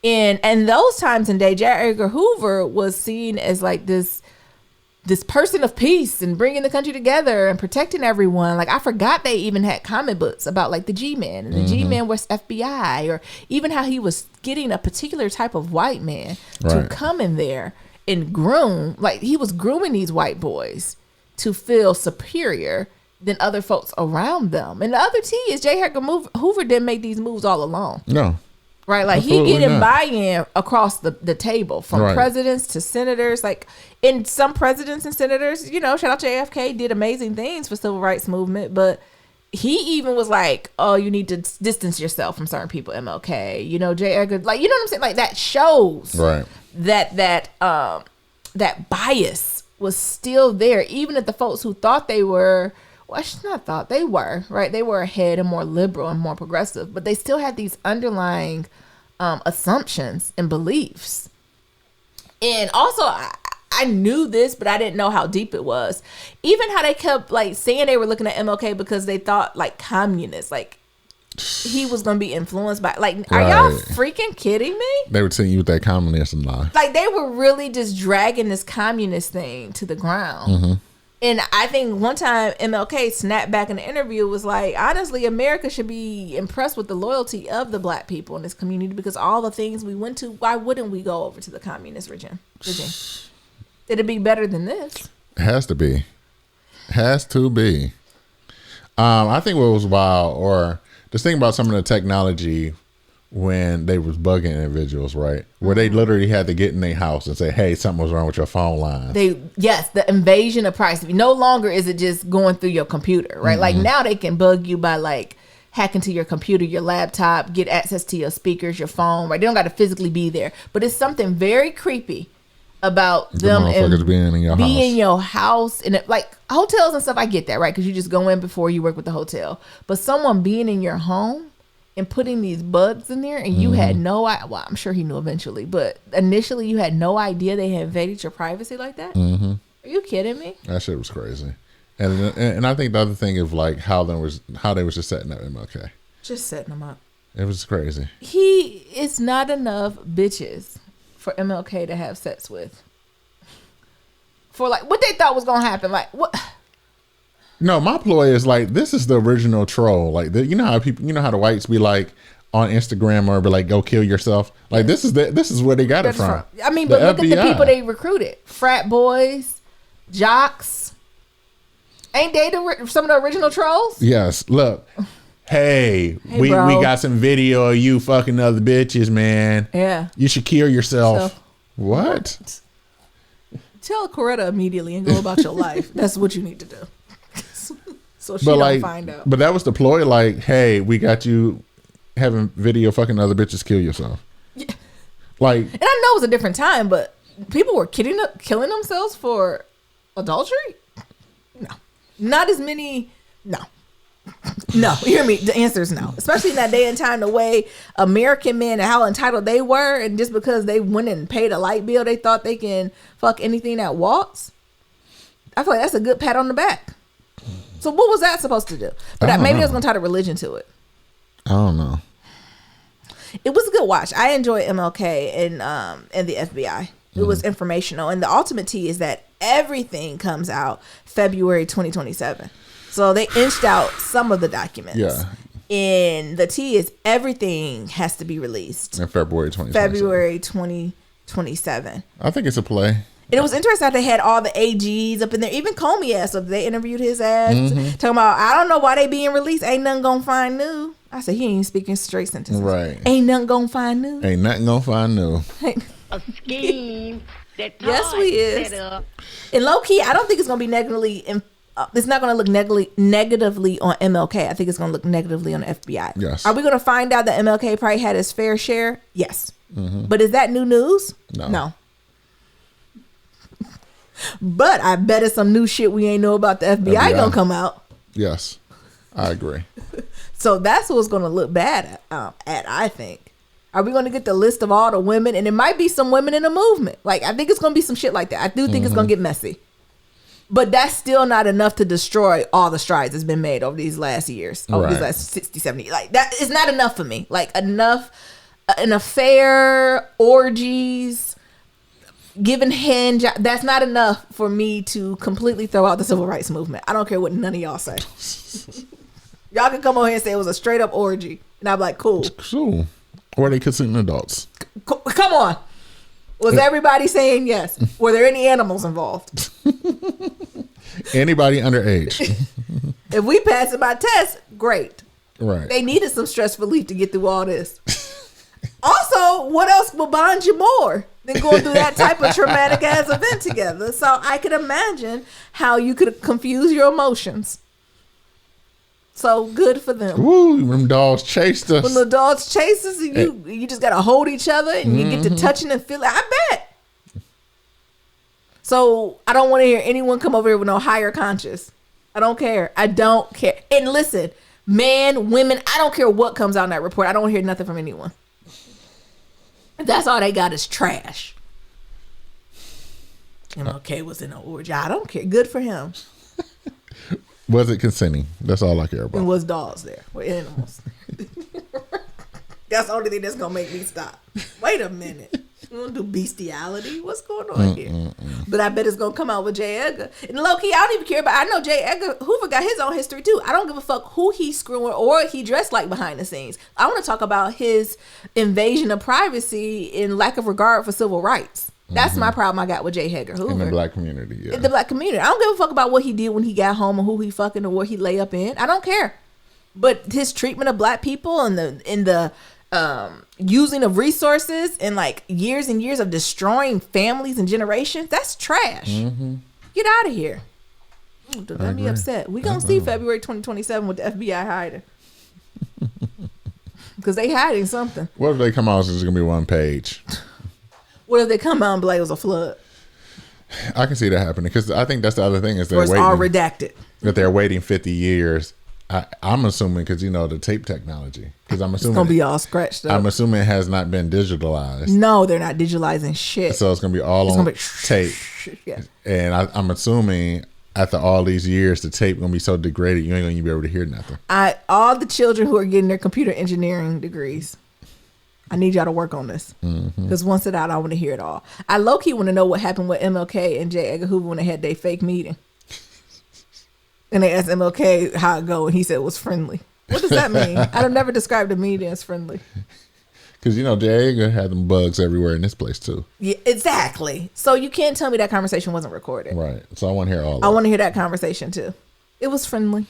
And those times in day, J. Edgar Hoover was seen as like this person of peace and bringing the country together and protecting everyone. Like, I forgot they even had comic books about like the G-Man, and the G-Man was FBI, or even how he was getting a particular type of white man to come in there and groom. Like, he was grooming these white boys to feel superior than other folks around them. And the other T is J. Edgar Hoover didn't make these moves all alone. No. Right, like Absolutely he getting not. buy-in across the table from presidents to senators. Like, in some presidents and senators, shout out to JFK, did amazing things for civil rights movement, but he even was like, "Oh, you need to distance yourself from certain people." MLK, J. Edgar, like, you know what I'm saying? Like, that shows that bias was still there, even if the folks who thought they were. Well, I should not thought they were, right? They were ahead and more liberal and more progressive, but they still had these underlying assumptions and beliefs. And also, I knew this, but I didn't know how deep it was. Even how they kept like saying they were looking at MLK because they thought like communists, like he was going to be influenced by, like, are y'all freaking kidding me? They were telling you with that communist lie. Like, they were really just dragging this communist thing to the ground. And I think one time MLK snapped back in the interview, was like, honestly, America should be impressed with the loyalty of the black people in this community, because all the things we went to, why wouldn't we go over to the communist regime? It'd be better than this. Has to be. I think what was wild, or just think about some of the technology when they was bugging individuals, right? Where they literally had to get in their house and say, "Hey, something was wrong with your phone line." The invasion of privacy. No longer is it just going through your computer, right? Like now they can bug you by like hack into your computer, your laptop, get access to your speakers, your phone, right? They don't got to physically be there, but it's something very creepy about them motherfuckers being in your house. in your house. And like hotels and stuff, I get that, right? Because you just go in before you work with the hotel. But someone being in your home and putting these bugs in there, and you had no idea. Well, I'm sure he knew eventually, but initially you had no idea they had invaded your privacy like that. Are you kidding me? That shit was crazy. And I think the other thing is like how they was just setting up MLK. Just setting them up. It was crazy. It's not enough bitches for MLK to have sex with. For like what they thought was gonna happen. Like what? No, my ploy is like this is the original troll. Like you know how the whites be like on Instagram or be like go kill yourself. Like this is where they got it from. I mean, but look at the people they recruited: frat boys, jocks. Ain't they some of the original trolls? Yes. Look, hey we got some video of you fucking other bitches, man. Yeah. You should kill yourself. What? Tell Coretta immediately and go about your life. That's what you need to do. So she don't find out. But that was the ploy. Like, hey, we got you having video fucking other bitches, kill yourself. Yeah. Like, and I know it was a different time, but people were killing themselves for adultery. No, not as many. No, you hear me? The answer is no. Especially in that day and time, the way American men and how entitled they were, and just because they went and paid a light bill, they thought they can fuck anything that walks. I feel like that's a good pat on the back. So what was that supposed to do? But maybe I was gonna tie the religion to it. I don't know. It was a good watch. I enjoyed MLK and the FBI. It was informational, and the ultimate tea is that everything comes out February 2027. So they inched out some of the documents. Yeah. And the tea is everything has to be released in February 2027. I think it's a play. And it was interesting that they had all the AGs up in there. Even Comey ass up. They interviewed his ass. Talking about, I don't know why they being released. Ain't nothing gonna find new. I said, he ain't speaking straight sentences. Right. Ain't nothing gonna find new. Ain't nothing gonna find new. A scheme that yes, we is. set up. And low key, I don't think it's gonna be negatively. It's not gonna look negatively on MLK. I think it's gonna look negatively on the FBI. Yes. Are we gonna find out that MLK probably had his fair share? Yes. But is that new news? No. But I bet it's some new shit we ain't know about the FBI gonna come out. Yes, I agree. So that's what's gonna look bad at I think. Are we gonna get the list of all the women? And it might be some women in the movement. Like I think it's gonna be some shit like that. I do think it's gonna get messy. But that's still not enough to destroy all the strides that's been made over these last years. Over these last 60, 70. Like that is not enough for me. Like enough, an affair, orgies, giving hand job, that's not enough for me to completely throw out the civil rights movement. I don't care what none of y'all say. Y'all can come over here and say it was a straight up orgy. And I'm like, cool. Or they consenting adults. Come on. Was everybody saying yes? Were there any animals involved? Anybody underage. If we pass it by test, great. Right. They needed some stress relief to get through all this. Also, what else will bond you more than going through that type of traumatic ass event together? So I could imagine how you could confuse your emotions. So good for them. Woo, them dogs chased us. When the dogs chase us, and you just gotta hold each other and you get to touching and feeling. I bet. So I don't want to hear anyone come over here with no higher conscience. I don't care. I don't care. And listen, men, women, I don't care what comes out in that report. I don't hear nothing from anyone. That's all they got is trash. MLK was in an orgy. I don't care. Good for him. Was it consenting? That's all I care about. And was dogs there? Were animals? That's the only thing that's gonna make me stop. Wait a minute. You wanna do bestiality? What's going on here? But I bet it's gonna come out with J. Edgar. And low key, I don't even care about. I know J. Edgar Hoover got his own history too. I don't give a fuck who he's screwing or he dressed like behind the scenes. I want to talk about his invasion of privacy and lack of regard for civil rights. That's my problem I got with J. Edgar Hoover. In the black community, yeah. In the black community. I don't give a fuck about what he did when he got home or who he fucking or what he lay up in. I don't care. But his treatment of black people and the using of resources and like years and years of destroying families and generations, that's trash. Get out of here. Ooh, don't get me upset. We gonna see February 2027 with the FBI hiding. Because they hiding something. What if they come out and it's going to be one page? What if they come out and be like it was a flood? I can see that happening because I think that's the other thing is Or they're it's waiting. all redacted. That they're waiting 50 years. I'm assuming because, you know, the tape technology. Because I'm It's assuming gonna be all scratched up. I'm assuming it has not been digitalized. No, they're not digitalizing shit. So it's going to be all It's on gonna be tape. Yeah. And I'm assuming after all these years, the tape going to be so degraded, you ain't going to be able to hear nothing. All the children who are getting their computer engineering degrees, I need y'all to work on this. Because once it's out, I want to hear it all. I low-key want to know what happened with MLK and J. Edgar Hoover when they had their fake meeting. And they asked MLK how it go, and he said it was friendly. What does that mean? I've never described a meeting as friendly. Because, you know, J. Edgar had them bugs everywhere in this place, too. Yeah, exactly. So you can't tell me that conversation wasn't recorded. Right. So I want to hear all I of it. want to hear that conversation, too. It was friendly.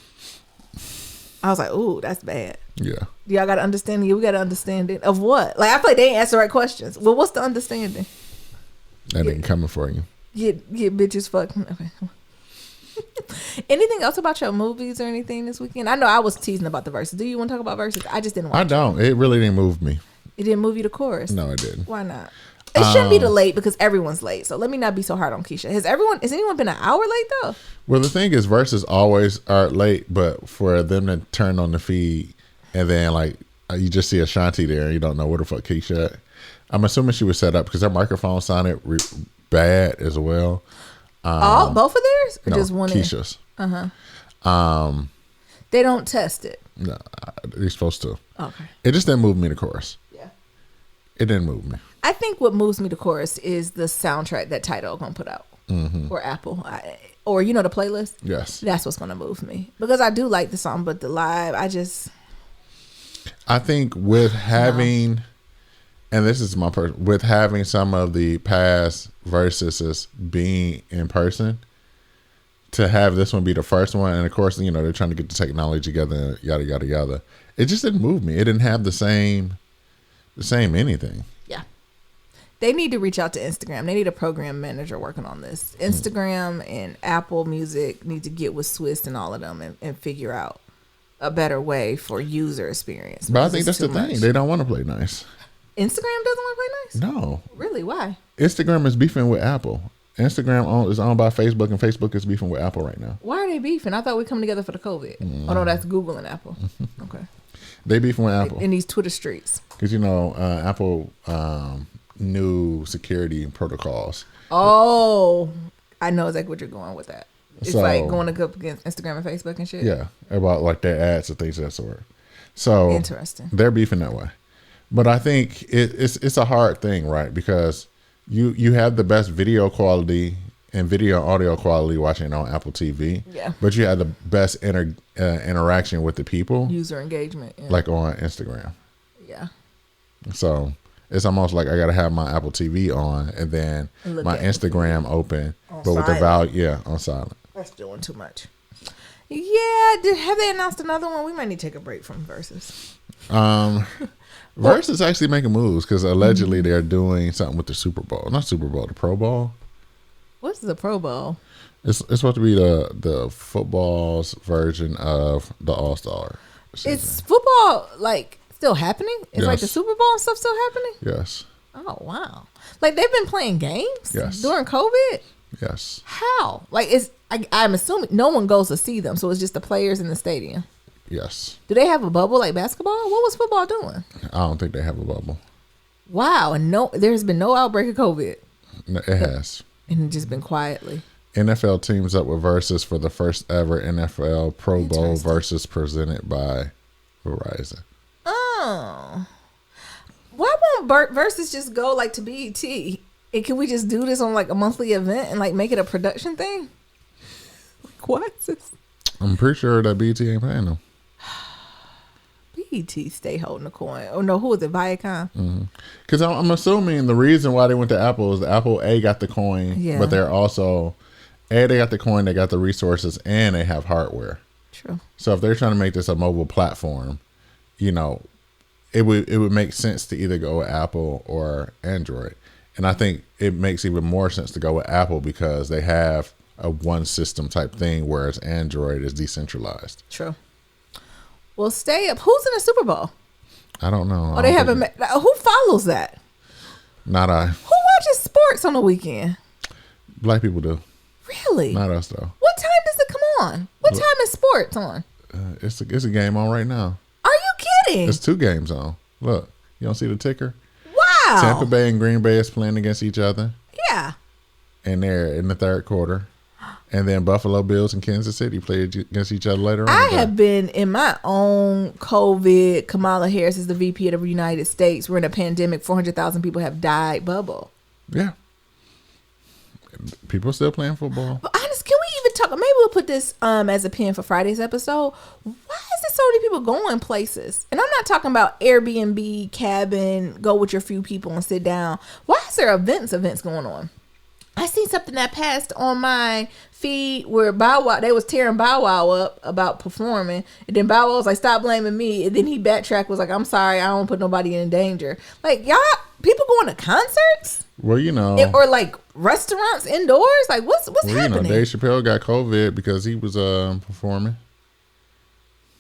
I was like, ooh, that's bad. Yeah. Y'all got to understand. We got to understand it. Of what? Like, I feel like they ain't asked the right questions. Well, what's the understanding? That ain't coming for you. Get bitches fucked. Okay. Anything else about your movies or anything this weekend? I know I was teasing about the verses. Do you want to talk about verses? I just didn't I watch don't. It really didn't move me. it. Didn't move you to chorus? No, it didn't. Why not? It shouldn't be the late because everyone's late. So let me not be so hard on Keisha. Has anyone been an hour late though? Well, the thing is, verses always are late, but for them to turn on the feed and then, like, you just see Ashanti there and you don't know where the fuck Keisha at. I'm assuming she was set up because her microphone sounded bad as well. Both of theirs? Or No, just one? Keisha's. They don't test it. No, they're supposed to. Okay. It just didn't move me to chorus. Yeah. It didn't move me. I think what moves me to chorus is the soundtrack that Tidal gonna put out, or Apple, or the playlist. Yes. That's what's gonna move me because I do like the song, but the live, I think with having, and this is my with having some of the past verses being in person, to have this one be the first one, and of course, they're trying to get the technology together, yada yada yada. It just didn't move me. It didn't have the same anything. yeah. They need to reach out to Instagram. They need a program manager working on this. Instagram and Apple Music need to get with Swiss and all of them and figure out a better way for user experience. But I because think it's that's the too thing. much. They don't want to play nice. Instagram doesn't want to play nice? No. Really? Why? Instagram is beefing with Apple. Instagram is owned by Facebook, and Facebook is beefing with Apple right now. Why are they beefing? I thought we come together for the COVID. Oh no, that's Google and Apple. Okay. They beefing with Apple In these Twitter streets. because Apple new security protocols. Oh, I know exactly what you're going with that. It's So- like going up against Instagram and Facebook and shit. Yeah, about like their ads and things of that sort. So Interesting. they're beefing that way, but I think it's a hard thing, right? Because you have the best video quality and video audio quality watching on Apple TV. Yeah. But you have the best interaction with the people, User engagement. Yeah. like on Instagram. Yeah. So it's almost like I gotta have my Apple TV on and then Look my at Instagram open, On but with the silent. value, on silent. That's doing too much. Yeah. Have they announced another one? We might need to take a break from Versus. Verse is actually making moves because allegedly they're doing something with the Super Bowl, not Super Bowl, the Pro Bowl. What's the Pro Bowl? It's supposed to be the football's version of the All Star. Is football like still happening? Is like the Yes. Super Bowl and stuff still happening? Yes, Oh wow! Like they've been playing games Yes. during COVID. yes. How? Like I'm assuming no one goes to see them, so it's just the players in the stadium. Yes. Do they have a bubble like basketball? What was football doing? I don't think they have a bubble. Wow, and there's been no outbreak of COVID, No, it has. and it's just been quietly. NFL teams up with Versus for the first ever NFL Pro Bowl Interesting. Versus presented by Verizon. Oh, why won't Versus just go like to BET? And can we just do this on like a monthly event and like make it a production thing? Like, what's this? I'm pretty sure that BT ain't paying them. BET stay holding the coin. Oh no, who is it? Viacom. Because I'm assuming the reason why they went to Apple is Apple got the coin, Yeah. but they're also they got the coin, they got the resources, and they have hardware. True. So if they're trying to make this a mobile platform, it would make sense to either go with Apple or Android. And I think it makes even more sense to go with Apple because they have a one system type thing, whereas Android is decentralized. True. Well, stay up. Who's in the Super Bowl? I don't know. Oh, they haven't. Who follows that? Not I. Who watches sports on the weekend? Black people do. Really? Not us though. What time does it come on? What time is sports on? It's a game on right now. Are you kidding? There's 2 games on. Look, you don't see the ticker? Wow. Tampa Bay and Green Bay is playing against each other. Yeah. And they're in the 3rd quarter. And then Buffalo Bills and Kansas City play against each other later on. I have been in my own COVID. Kamala Harris is the VP of the United States. We're in a pandemic. 400,000 people have died bubble. Yeah. People still playing football. But honest, can we even talk? Maybe we'll put this as a pin for Friday's episode. Why is there so many people going places? And I'm not talking about Airbnb, cabin, go with your few people and sit down. Why is there events going on? I seen something that passed on my feed where Bow Wow, they was tearing Bow Wow up about performing. And then Bow Wow was like, stop blaming me. And then he backtracked, was like, I'm sorry, I don't put nobody in danger. Like, y'all, people going to concerts? Well, you know. Or like restaurants indoors? Like, what's happening? You know, Dave Chappelle got COVID because he was performing.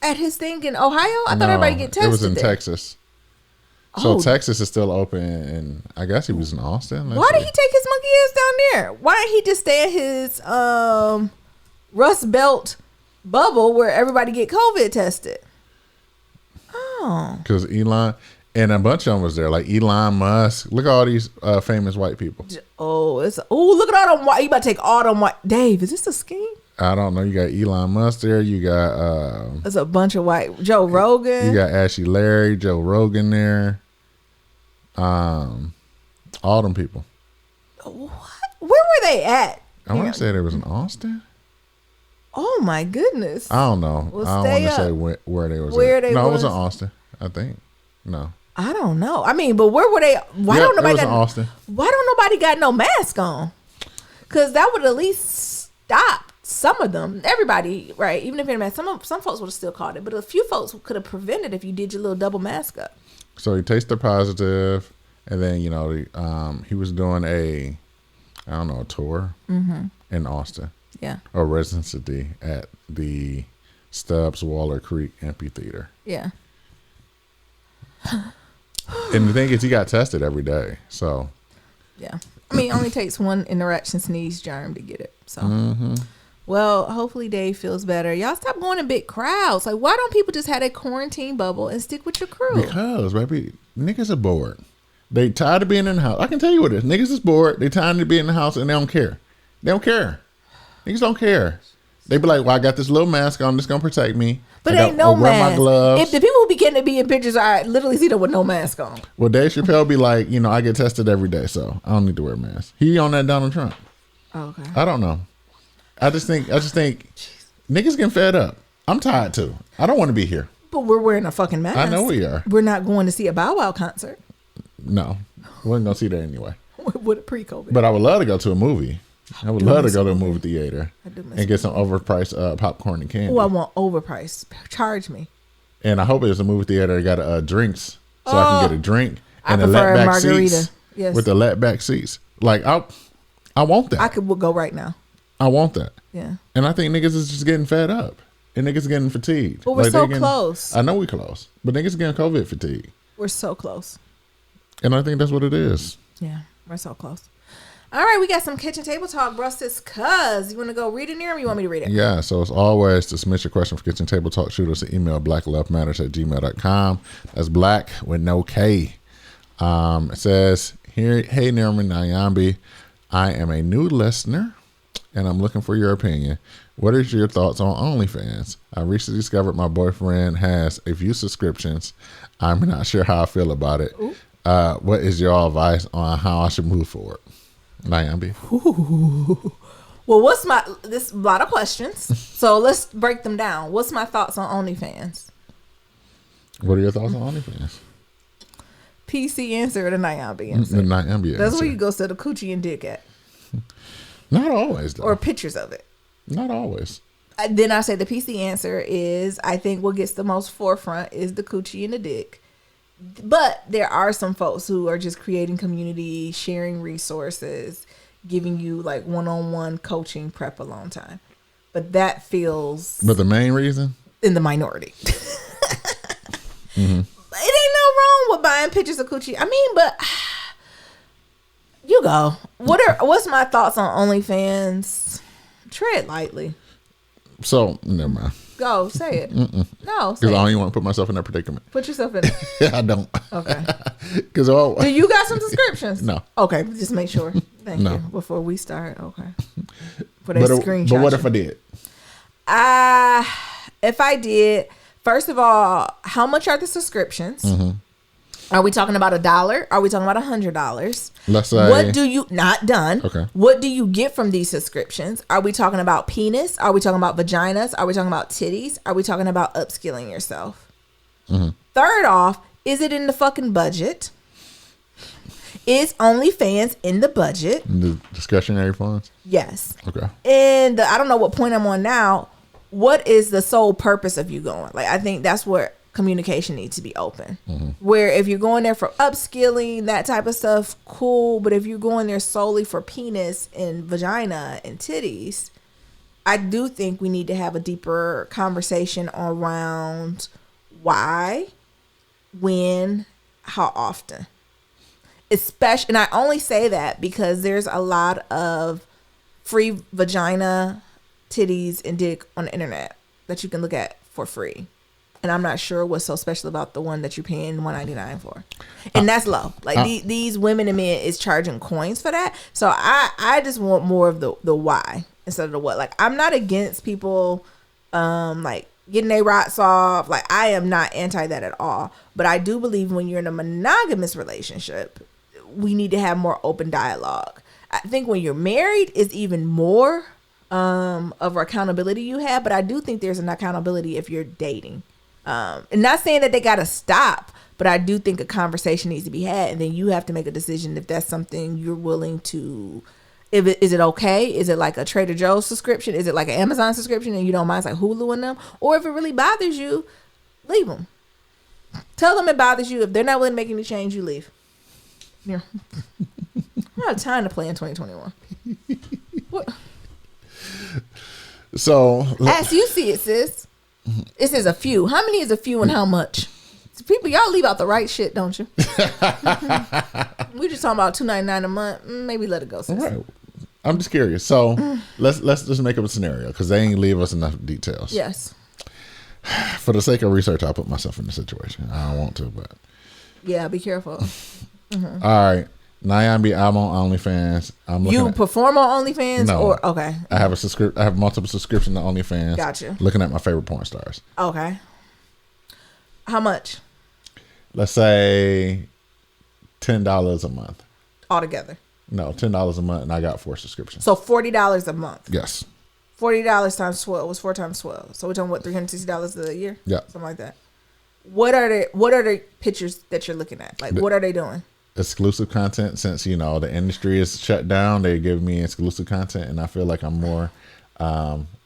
At his thing in Ohio? I thought everybody get tested. It was in there. Texas. So Oh. Texas is still open, and I guess he was in Austin. Why did he take his monkey ass down there? Why didn't he just stay at his Rust Belt bubble where everybody get COVID tested? Oh. Because Elon and a bunch of them was there, like Elon Musk. Look at all these famous white people. Look at all them white. You about to take all them white. Dave, is this a scheme? I don't know. You got Elon Musk there. You got There's a bunch of white. Joe Rogan. you got Ashley Larry, Joe Rogan there. All them people. What? Where were they at? I want to say there was in Austin. Oh my goodness. I don't know. Well, I don't stay want to say up. where they was. Where at. they No, it was in was? Austin. I think. No. I don't know. I mean, but where were they? Why Yep, don't it nobody was in got? Austin. Why don't nobody got no mask on? Because that would at least stop some of them. Everybody, right? Even if you're mask, some folks would have still caught it, but a few folks could have prevented if you did your little double mask up. So he tasted positive, and then he was doing a tour in Austin, Yeah, or residency at the Stubbs Waller Creek Amphitheater. yeah. And the thing is, he got tested every day. So Yeah. I mean, it only takes one interaction sneeze germ to get it. So, well, hopefully Dave feels better. Y'all stop going in big crowds. Like, why don't people just have a quarantine bubble and stick with your crew? because baby, niggas are bored. They tired of being in the house. I can tell you what it is. Niggas is bored. They tired of being in the house and they don't care. They don't care. Niggas don't care. They be like, well, I got this little mask on. It's gonna protect me. But I ain't no wear my mask. gloves. If the people who be getting to be in pictures, I literally see them with no mask on. Well, Dave Chappelle be like, I get tested every day, so I don't need to wear a mask. He on that Donald Trump. Okay. I don't know. I just think niggas getting fed up. I'm tired too. I don't want to be here. But we're wearing a fucking mask. I know we are. We're not going to see a Bow Wow concert No, we wasn't gonna see that anyway. with a pre-COVID. But I would love to go to a movie. I would love to go to a movie theater I do miss and get some overpriced popcorn and candy. Oh, I want overpriced. Charge me. And I hope it's a movie theater that got drinks, so I can get a drink I and the prefer let a back margarita. seats. Yes. With the let back seats. Like I want that. I could go right now. I want that. Yeah. And I think niggas is just getting fed up. And niggas getting fatigued. But we're Like, so they getting- close. I know we close. But niggas getting COVID fatigue. We're so close. And I think that's what it is. Yeah, we're so close. All right, we got some kitchen table talk, bro. Sis, cuz you want to go read it, or you want me to read it? Yeah, so as always, to submit your question for Kitchen Table Talk, shoot us an email, blacklovematters@gmail.com. That's black with no K. It says, hey, Nirman Nyambi, I am a new listener, and I'm looking for your opinion. What is your thoughts on OnlyFans? I recently discovered my boyfriend has a few subscriptions. I'm not sure how I feel about it. What is your advice on how I should move forward? Nyambi. Well, this a lot of questions. So let's break them down. What's my thoughts on OnlyFans? What are your thoughts on OnlyFans? PC answer or the Nyambi answer? The Nyambi That's answer. where you go to the coochie and dick at. Not always, though. Or pictures of it. Not always. Then I say the PC answer is, I think what gets the most forefront is the coochie and the dick. But there are some folks who are just creating community, sharing resources, giving you like one-on-one coaching prep alone time. But that feels But the main reason? in the minority. It ain't no wrong with buying pictures of coochie. I mean, but you go. What's my thoughts on OnlyFans? Tread lightly. So, never mind. Go, say it. No, Because say I it. don't even want to put myself in that predicament. Put yourself in it. I don't. Okay. Because Do you got some subscriptions? No. Okay, just make sure. Thank No. you. Before we start. Okay. For but, that screenshot. but what if I did? If I did, first of all, how much are the subscriptions? Mm-hmm. Are we talking about $1? Are we talking about $100? Let's say. What do you not done? Okay. What do you get from these subscriptions? Are we talking about penis? Are we talking about vaginas? Are we talking about titties? Are we talking about upskilling yourself? Mm-hmm. Third off, is it in the fucking budget? Is OnlyFans in the budget? The discretionary funds? Yes. Okay. And I don't know what point I'm on now. What is the sole purpose of you going? Like, I think that's where communication needs to be open. Where if you're going there for upskilling, that type of stuff, cool. But if you're going there solely for penis and vagina and titties, I do think we need to have a deeper conversation around why, when, how often. Especially, and I only say that because there's a lot of free vagina, titties, and dick on the internet that you can look at for free. And I'm not sure what's so special about the one that you're paying $199 for. And that's low. Like these women and men is charging coins for that. So I just want more of the why instead of the what. Like, I'm not against people like getting their rocks off. Like, I am not anti that at all. But I do believe when you're in a monogamous relationship, we need to have more open dialogue. I think when you're married is even more of accountability you have. But I do think there's an accountability if you're dating. And not saying that they got to stop, but I do think a conversation needs to be had, and then you have to make a decision if that's something you're willing to. Is it okay? Is it like a Trader Joe's subscription? Is it like an Amazon subscription and you don't mind, it's like Hulu and them? Or if it really bothers you, leave them. Tell them it bothers you. If they're not willing to make any change, you leave. Yeah. I don't have time to play in 2021. What? So, As you see it, sis. This is a few. How many is a few and how much? People, y'all leave out the right shit, don't you? We just talking about $2.99 a month. Maybe let it go, sis. all right. I'm just curious. So, let's just make up a scenario because they ain't leave us enough details. Yes. For the sake of research, I'll put myself in the situation. I don't want to, but. Yeah, be careful. All right. Nyambi, I'm on OnlyFans. I'm looking You at, perform on OnlyFans? No. Or okay. I have multiple subscriptions to OnlyFans. Gotcha. Looking at my favorite porn stars. Okay. How much Let's say $10 a month. altogether? No, $10 a month, and I got 4 subscriptions. So $40 a month. Yes. $40 times 12 was 4 times 12. So we're talking what, $360 a year? Yeah. Something like that. What are the pictures that you're looking at? Like, what are they doing? Exclusive content. Since the industry is shut down, they give me exclusive content, and I feel like I'm more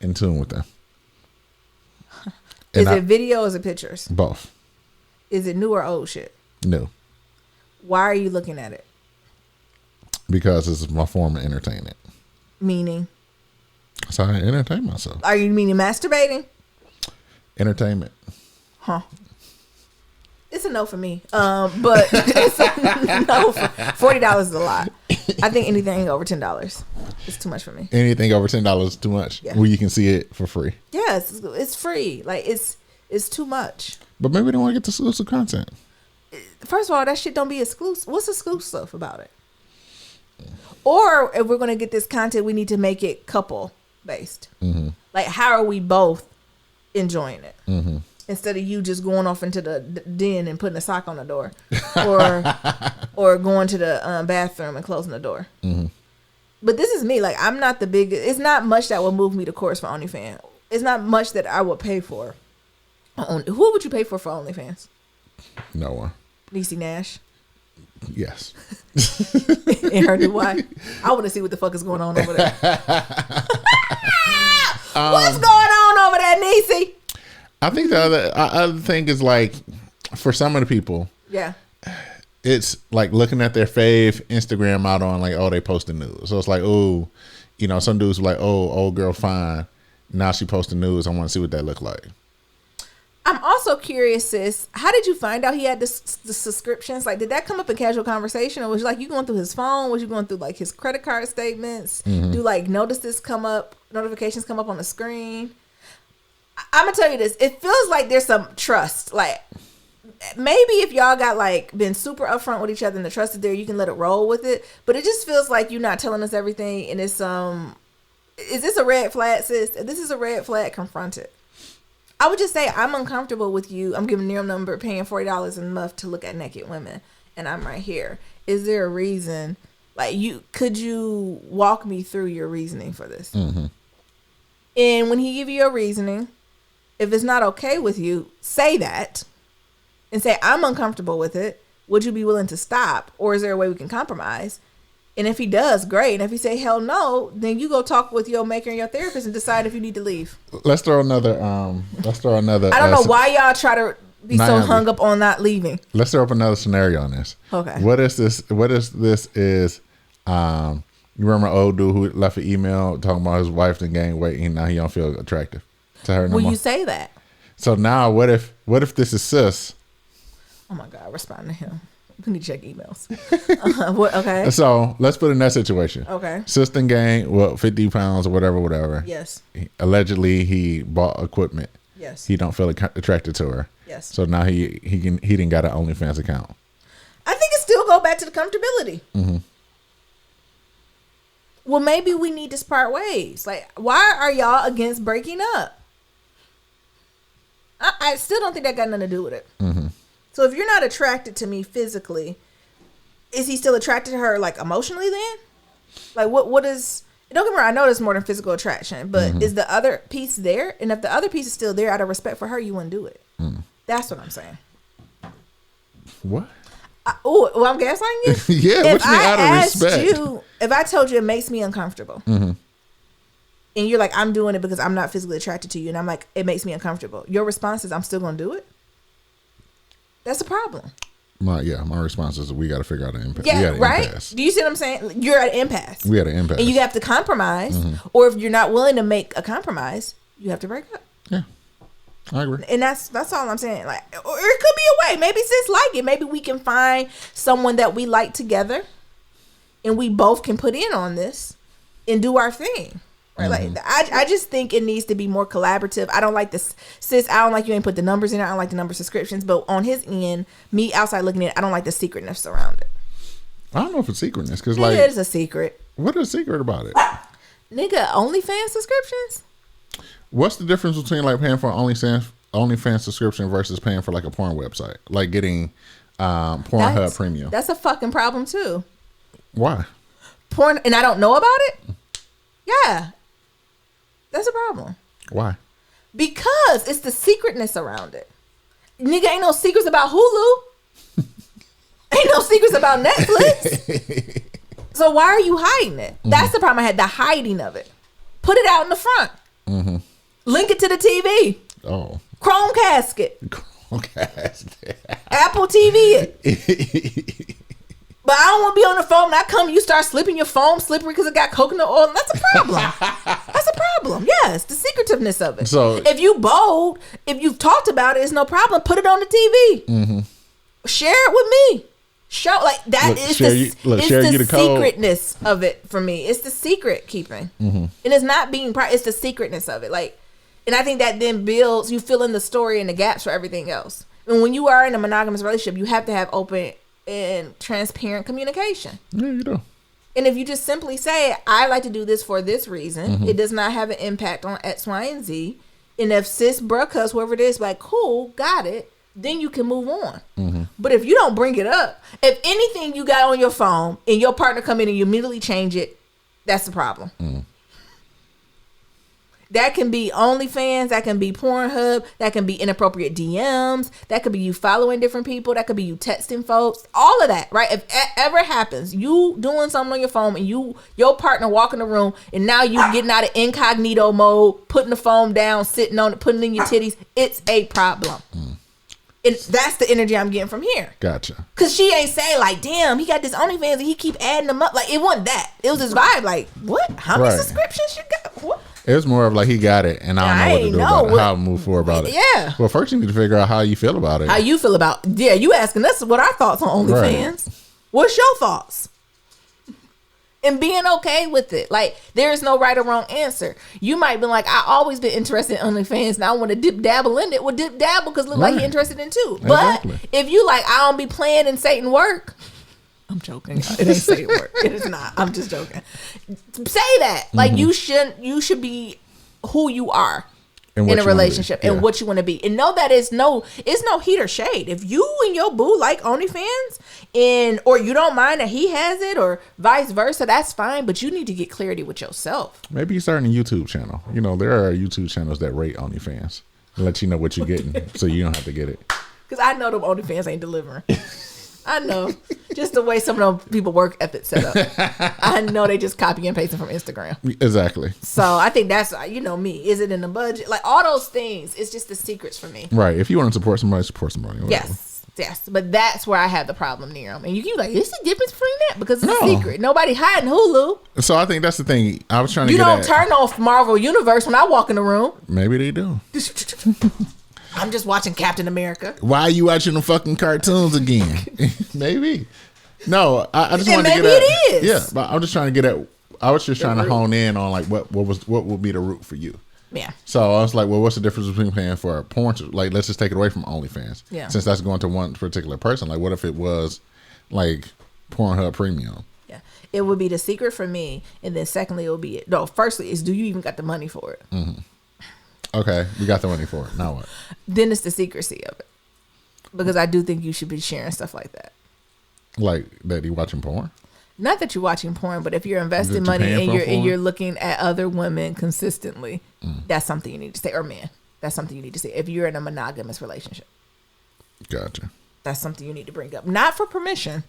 in tune with them. Is it video or is it pictures? Both. Is it new or old shit? New. Why are you looking at it? Because this is my form of entertainment. Meaning? That's how I entertain myself. Are you meaning masturbating? Entertainment. Huh. It's a no for me. But it's a no for $40 is a lot. I think anything over $10 is too much for me. Anything over $10 is too much. Yeah. Where you can see it for free. Yes, it's free. Like it's too much. But maybe they want to get the exclusive content. First of all, that shit don't be exclusive. What's exclusive about it? Or if we're gonna get this content, we need to make it couple based. Mm-hmm. Like, how are we both enjoying it? Mm-hmm. Instead of you just going off into the den and putting a sock on the door, or going to the bathroom and closing the door. Mm-hmm. But this is me. Like, I'm not the biggest. It's not much that will move me to course for OnlyFans. It's not much that I would pay for. Who would you pay for OnlyFans? No one. Niecy Nash Yes. and her new wife. I want to see what the fuck is going on over there. What's going on over there, Niecy? I think the other thing is, like, for some of the people, Yeah. It's like looking at their fave Instagram model and like, oh, they posting nudes. So it's like, oh, you know, some dudes are like, oh, old girl fine. Now she posting nudes. I want to see what that look like. I'm also curious, sis. How did you find out he had the subscriptions? Like, did that come up in casual conversation, or was you like you going through his phone? Was you going through like his credit card statements? Do like notices come up, notifications come up on the screen? I'm gonna tell you this. It feels like there's some trust. Like maybe if y'all got like been super upfront with each other and the trust is there, you can let it roll with it. But it just feels like you're not telling us everything, and it's Is this a red flag, sis? If this is a red flag, confront it. I would just say I'm uncomfortable with you. I'm giving your number, paying $40 a month to look at naked women, and I'm right here. Is there a reason? Like, could you walk me through your reasoning for this? Mm-hmm. And when he give you your reasoning, if it's not okay with you, say that, and say I'm uncomfortable with it. Would you be willing to stop, or is there a way we can compromise? And if he does, great. And if he say hell no, then you go talk with your maker and your therapist and decide if you need to leave. Let's throw another. I don't know why y'all try to be so hung up on not leaving. Let's throw up another scenario on this. Okay. What is this? You remember an old dude who left an email talking about his wife that gained weight and now he don't feel attractive to her no more? You say that? So now what if this is sis? Oh my God! Respond to him. We need to check emails. Okay. So let's put in that situation. Okay. Sister gained 50 pounds or whatever. Yes. Allegedly, he bought equipment. Yes. He don't feel attracted to her. Yes. So now he didn't got an OnlyFans account. I think it still go back to the comfortability. Mm-hmm. Well, maybe we need to part ways. Like, why are y'all against breaking up? I still don't think that got nothing to do with it. Mm-hmm. So if you're not attracted to me physically, is he still attracted to her like emotionally then? Like what is, don't get me wrong, I know there's more than physical attraction, but is the other piece there? And if the other piece is still there out of respect for her, you wouldn't do it. That's what I'm saying. What? I'm gaslighting you? Yeah, what you mean out of respect? If I told you it makes me uncomfortable, and you're like, I'm doing it because I'm not physically attracted to you, and I'm like, it makes me uncomfortable. Your response is, I'm still going to do it? That's a problem. My response is we got to figure out an impasse. Yeah, right? Impasse. Do you see what I'm saying? You're at an impasse. We had an impasse. And you have to compromise. Or if you're not willing to make a compromise, you have to break up. Yeah. I agree. And that's all I'm saying. Like, or it could be a way. Maybe sis like it. Maybe we can find someone that we like together and we both can put in on this and do our thing. Right? Like, I just think it needs to be more collaborative. I don't like this, sis. I don't like you ain't put the numbers in it. I don't like the number subscriptions. But on his end, me outside looking at it, I don't like the secretness around it. I don't know if it's secretness because like it is a secret. What is secret about it? Nigga, OnlyFans subscriptions. What's the difference between like paying for OnlyFans subscription versus paying for like a porn website, like getting Pornhub Premium? That's a fucking problem too. Why? Porn, and I don't know about it. Yeah. That's a problem. Why? Because it's the secretness around it. Nigga, ain't no secrets about Hulu. Ain't no secrets about Netflix. So why are you hiding it? That's the problem I had, the hiding of it. Put it out in the front. Link it to the TV. Oh. Chromecast it. Apple TV it. But I don't want to be on the phone. When I come, you start slipping your phone slippery because it got coconut oil. That's a problem. That's a problem. Yes, the secretiveness of it. So if you bold, if you've talked about it, it's no problem. Put it on the TV. Share it with me. Show like that is the secretness of it for me. It's the secret keeping, and it's not being. It's the secretness of it. Like, and I think that then builds. You fill in the story and the gaps for everything else. And when you are in a monogamous relationship, you have to have open and transparent communication. Yeah, you do. And if you just simply say, I like to do this for this reason, it does not have an impact on X, Y, and Z. And if sis, bruh, cuz, whoever it is, like, cool, got it, then you can move on. But if you don't bring it up, if anything you got on your phone and your partner come in and you immediately change it, that's the problem. That can be OnlyFans, that can be Pornhub, that can be inappropriate DMs, that could be you following different people, that could be you texting folks, all of that, right? If it ever happens, you doing something on your phone and your partner walk in the room and now you getting out of incognito mode, putting the phone down, sitting on it, putting it in your titties, it's a problem. That's the energy I'm getting from here. Gotcha. Cause she ain't say like, damn, he got this OnlyFans and he keep adding them up. Like it wasn't that. It was this vibe. Like, what? How many subscriptions you got? What? It was more of like he got it, and I don't know what to do about it. How to move forward about it. Yeah. Well, first you need to figure out how you feel about it. How you feel about? Yeah, you asking us what our thoughts on OnlyFans? Right. What's your thoughts? And being okay with it. Like, there is no right or wrong answer. You might be like, I always been interested in OnlyFans and I want to dip dabble in it. Well, dip dabble because look like you're interested in too. Exactly. But if you like, I don't be playing in Satan work. I'm joking. It ain't Satan work. It is not. I'm just joking. Say that. Like, you should be who you are. In a relationship and what you want to be, and know that it's no heat or shade. If you and your boo like OnlyFans or you don't mind that he has it or vice versa, that's fine, but you need to get clarity with yourself. Maybe you start a YouTube channel. You know, there are YouTube channels that rate OnlyFans and let you know what you're getting so you don't have to get it. Because I know them OnlyFans ain't delivering. I know. Just the way some of them people work ethic set up. I know they just copy and pasting from Instagram. Exactly. So I think that's, me. Is it in the budget? Like all those things. It's just the secrets for me. Right. If you want to support somebody, support somebody. Yes. But that's where I have the problem near them. And you can be like, it's a difference between that because it's a secret. Nobody hiding Hulu. So I think that's the thing. I was trying to get at. You don't turn off Marvel Universe when I walk in the room. Maybe they do. I'm just watching Captain America. Why are you watching the fucking cartoons again? Maybe. No, I just wanted to get at. Maybe it is. Yeah, but I'm just trying to get at. I was just trying to hone in on like what would be the root for you. Yeah. So I was like, well, what's the difference between paying for a porn? Like, let's just take it away from OnlyFans. Yeah. Since that's going to one particular person. Like, what if it was like Pornhub Premium? Yeah. It would be the secret for me, and then secondly, it would be firstly is do you even got the money for it? Mm-hmm. Okay, we got the money for it. Now what? Then it's the secrecy of it, because I do think you should be sharing stuff like that. Like that you watching porn? Not that you're watching porn, but if you're investing money and you're looking at other women consistently, that's something you need to say. Or men, that's something you need to say. If you're in a monogamous relationship, gotcha. That's something you need to bring up, not for permission,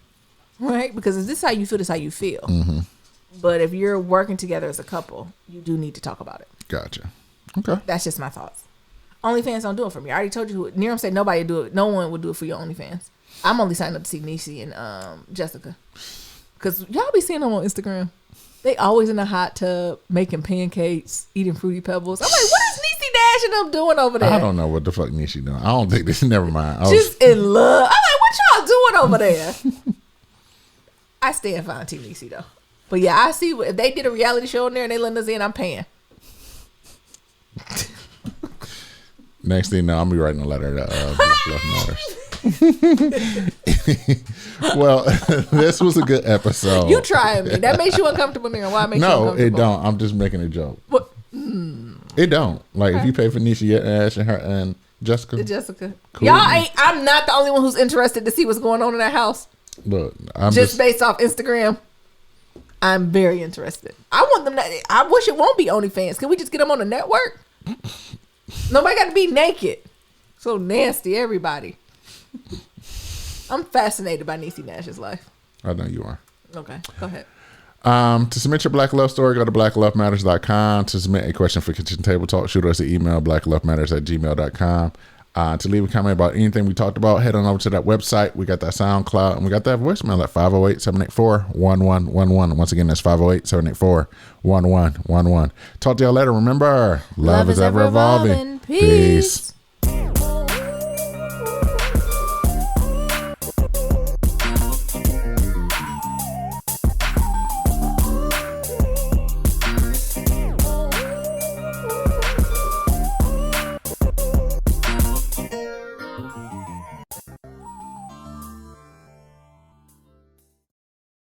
right? Because if this is how you feel, this is how you feel. Mm-hmm. But if you're working together as a couple, you do need to talk about it. Gotcha. Okay. That's just my thoughts. OnlyFans don't do it for me. I already told you. Niram said nobody would do it. No one would do it for your OnlyFans. I'm only signed up to see Niecy and Jessica. Because y'all be seeing them on Instagram. They always in the hot tub, making pancakes, eating Fruity Pebbles. I'm like, what is Niecy Nash and them doing over there? I don't know what the fuck Niecy doing. I don't think this, never mind. Just in love. I'm like, what y'all doing over there? I stand fine to Niecy though. But yeah, I see if they did a reality show in there and they let us in, I'm paying. Next thing you know, I'm gonna be writing a letter to Black Love Matters. Well, this was a good episode. You trying me? That makes you uncomfortable, Nira. Why make you uncomfortable? No, it don't. I'm just making a joke. What? It don't. Like if you pay for Nisha Ash and her and Jessica. Cool. Y'all ain't. I'm not the only one who's interested to see what's going on in that house. Look, I'm just based off Instagram. I'm very interested. I want them to. I wish it won't be OnlyFans. Can we just get them on the network? Nobody got to be naked. So nasty, everybody. I'm fascinated by Niecy Nash's life. I know you are. Okay, go ahead. To submit your Black Love story, go to blacklovematters.com. To submit a question for Kitchen Table Talk, shoot us an email, blacklovematters@gmail.com. To leave a comment about anything we talked about, head on over to that website. We got that SoundCloud, and we got that voicemail at 508-784-1111. Once again, that's 508-784-1111. Talk to y'all later. Remember, love is ever evolving. Peace.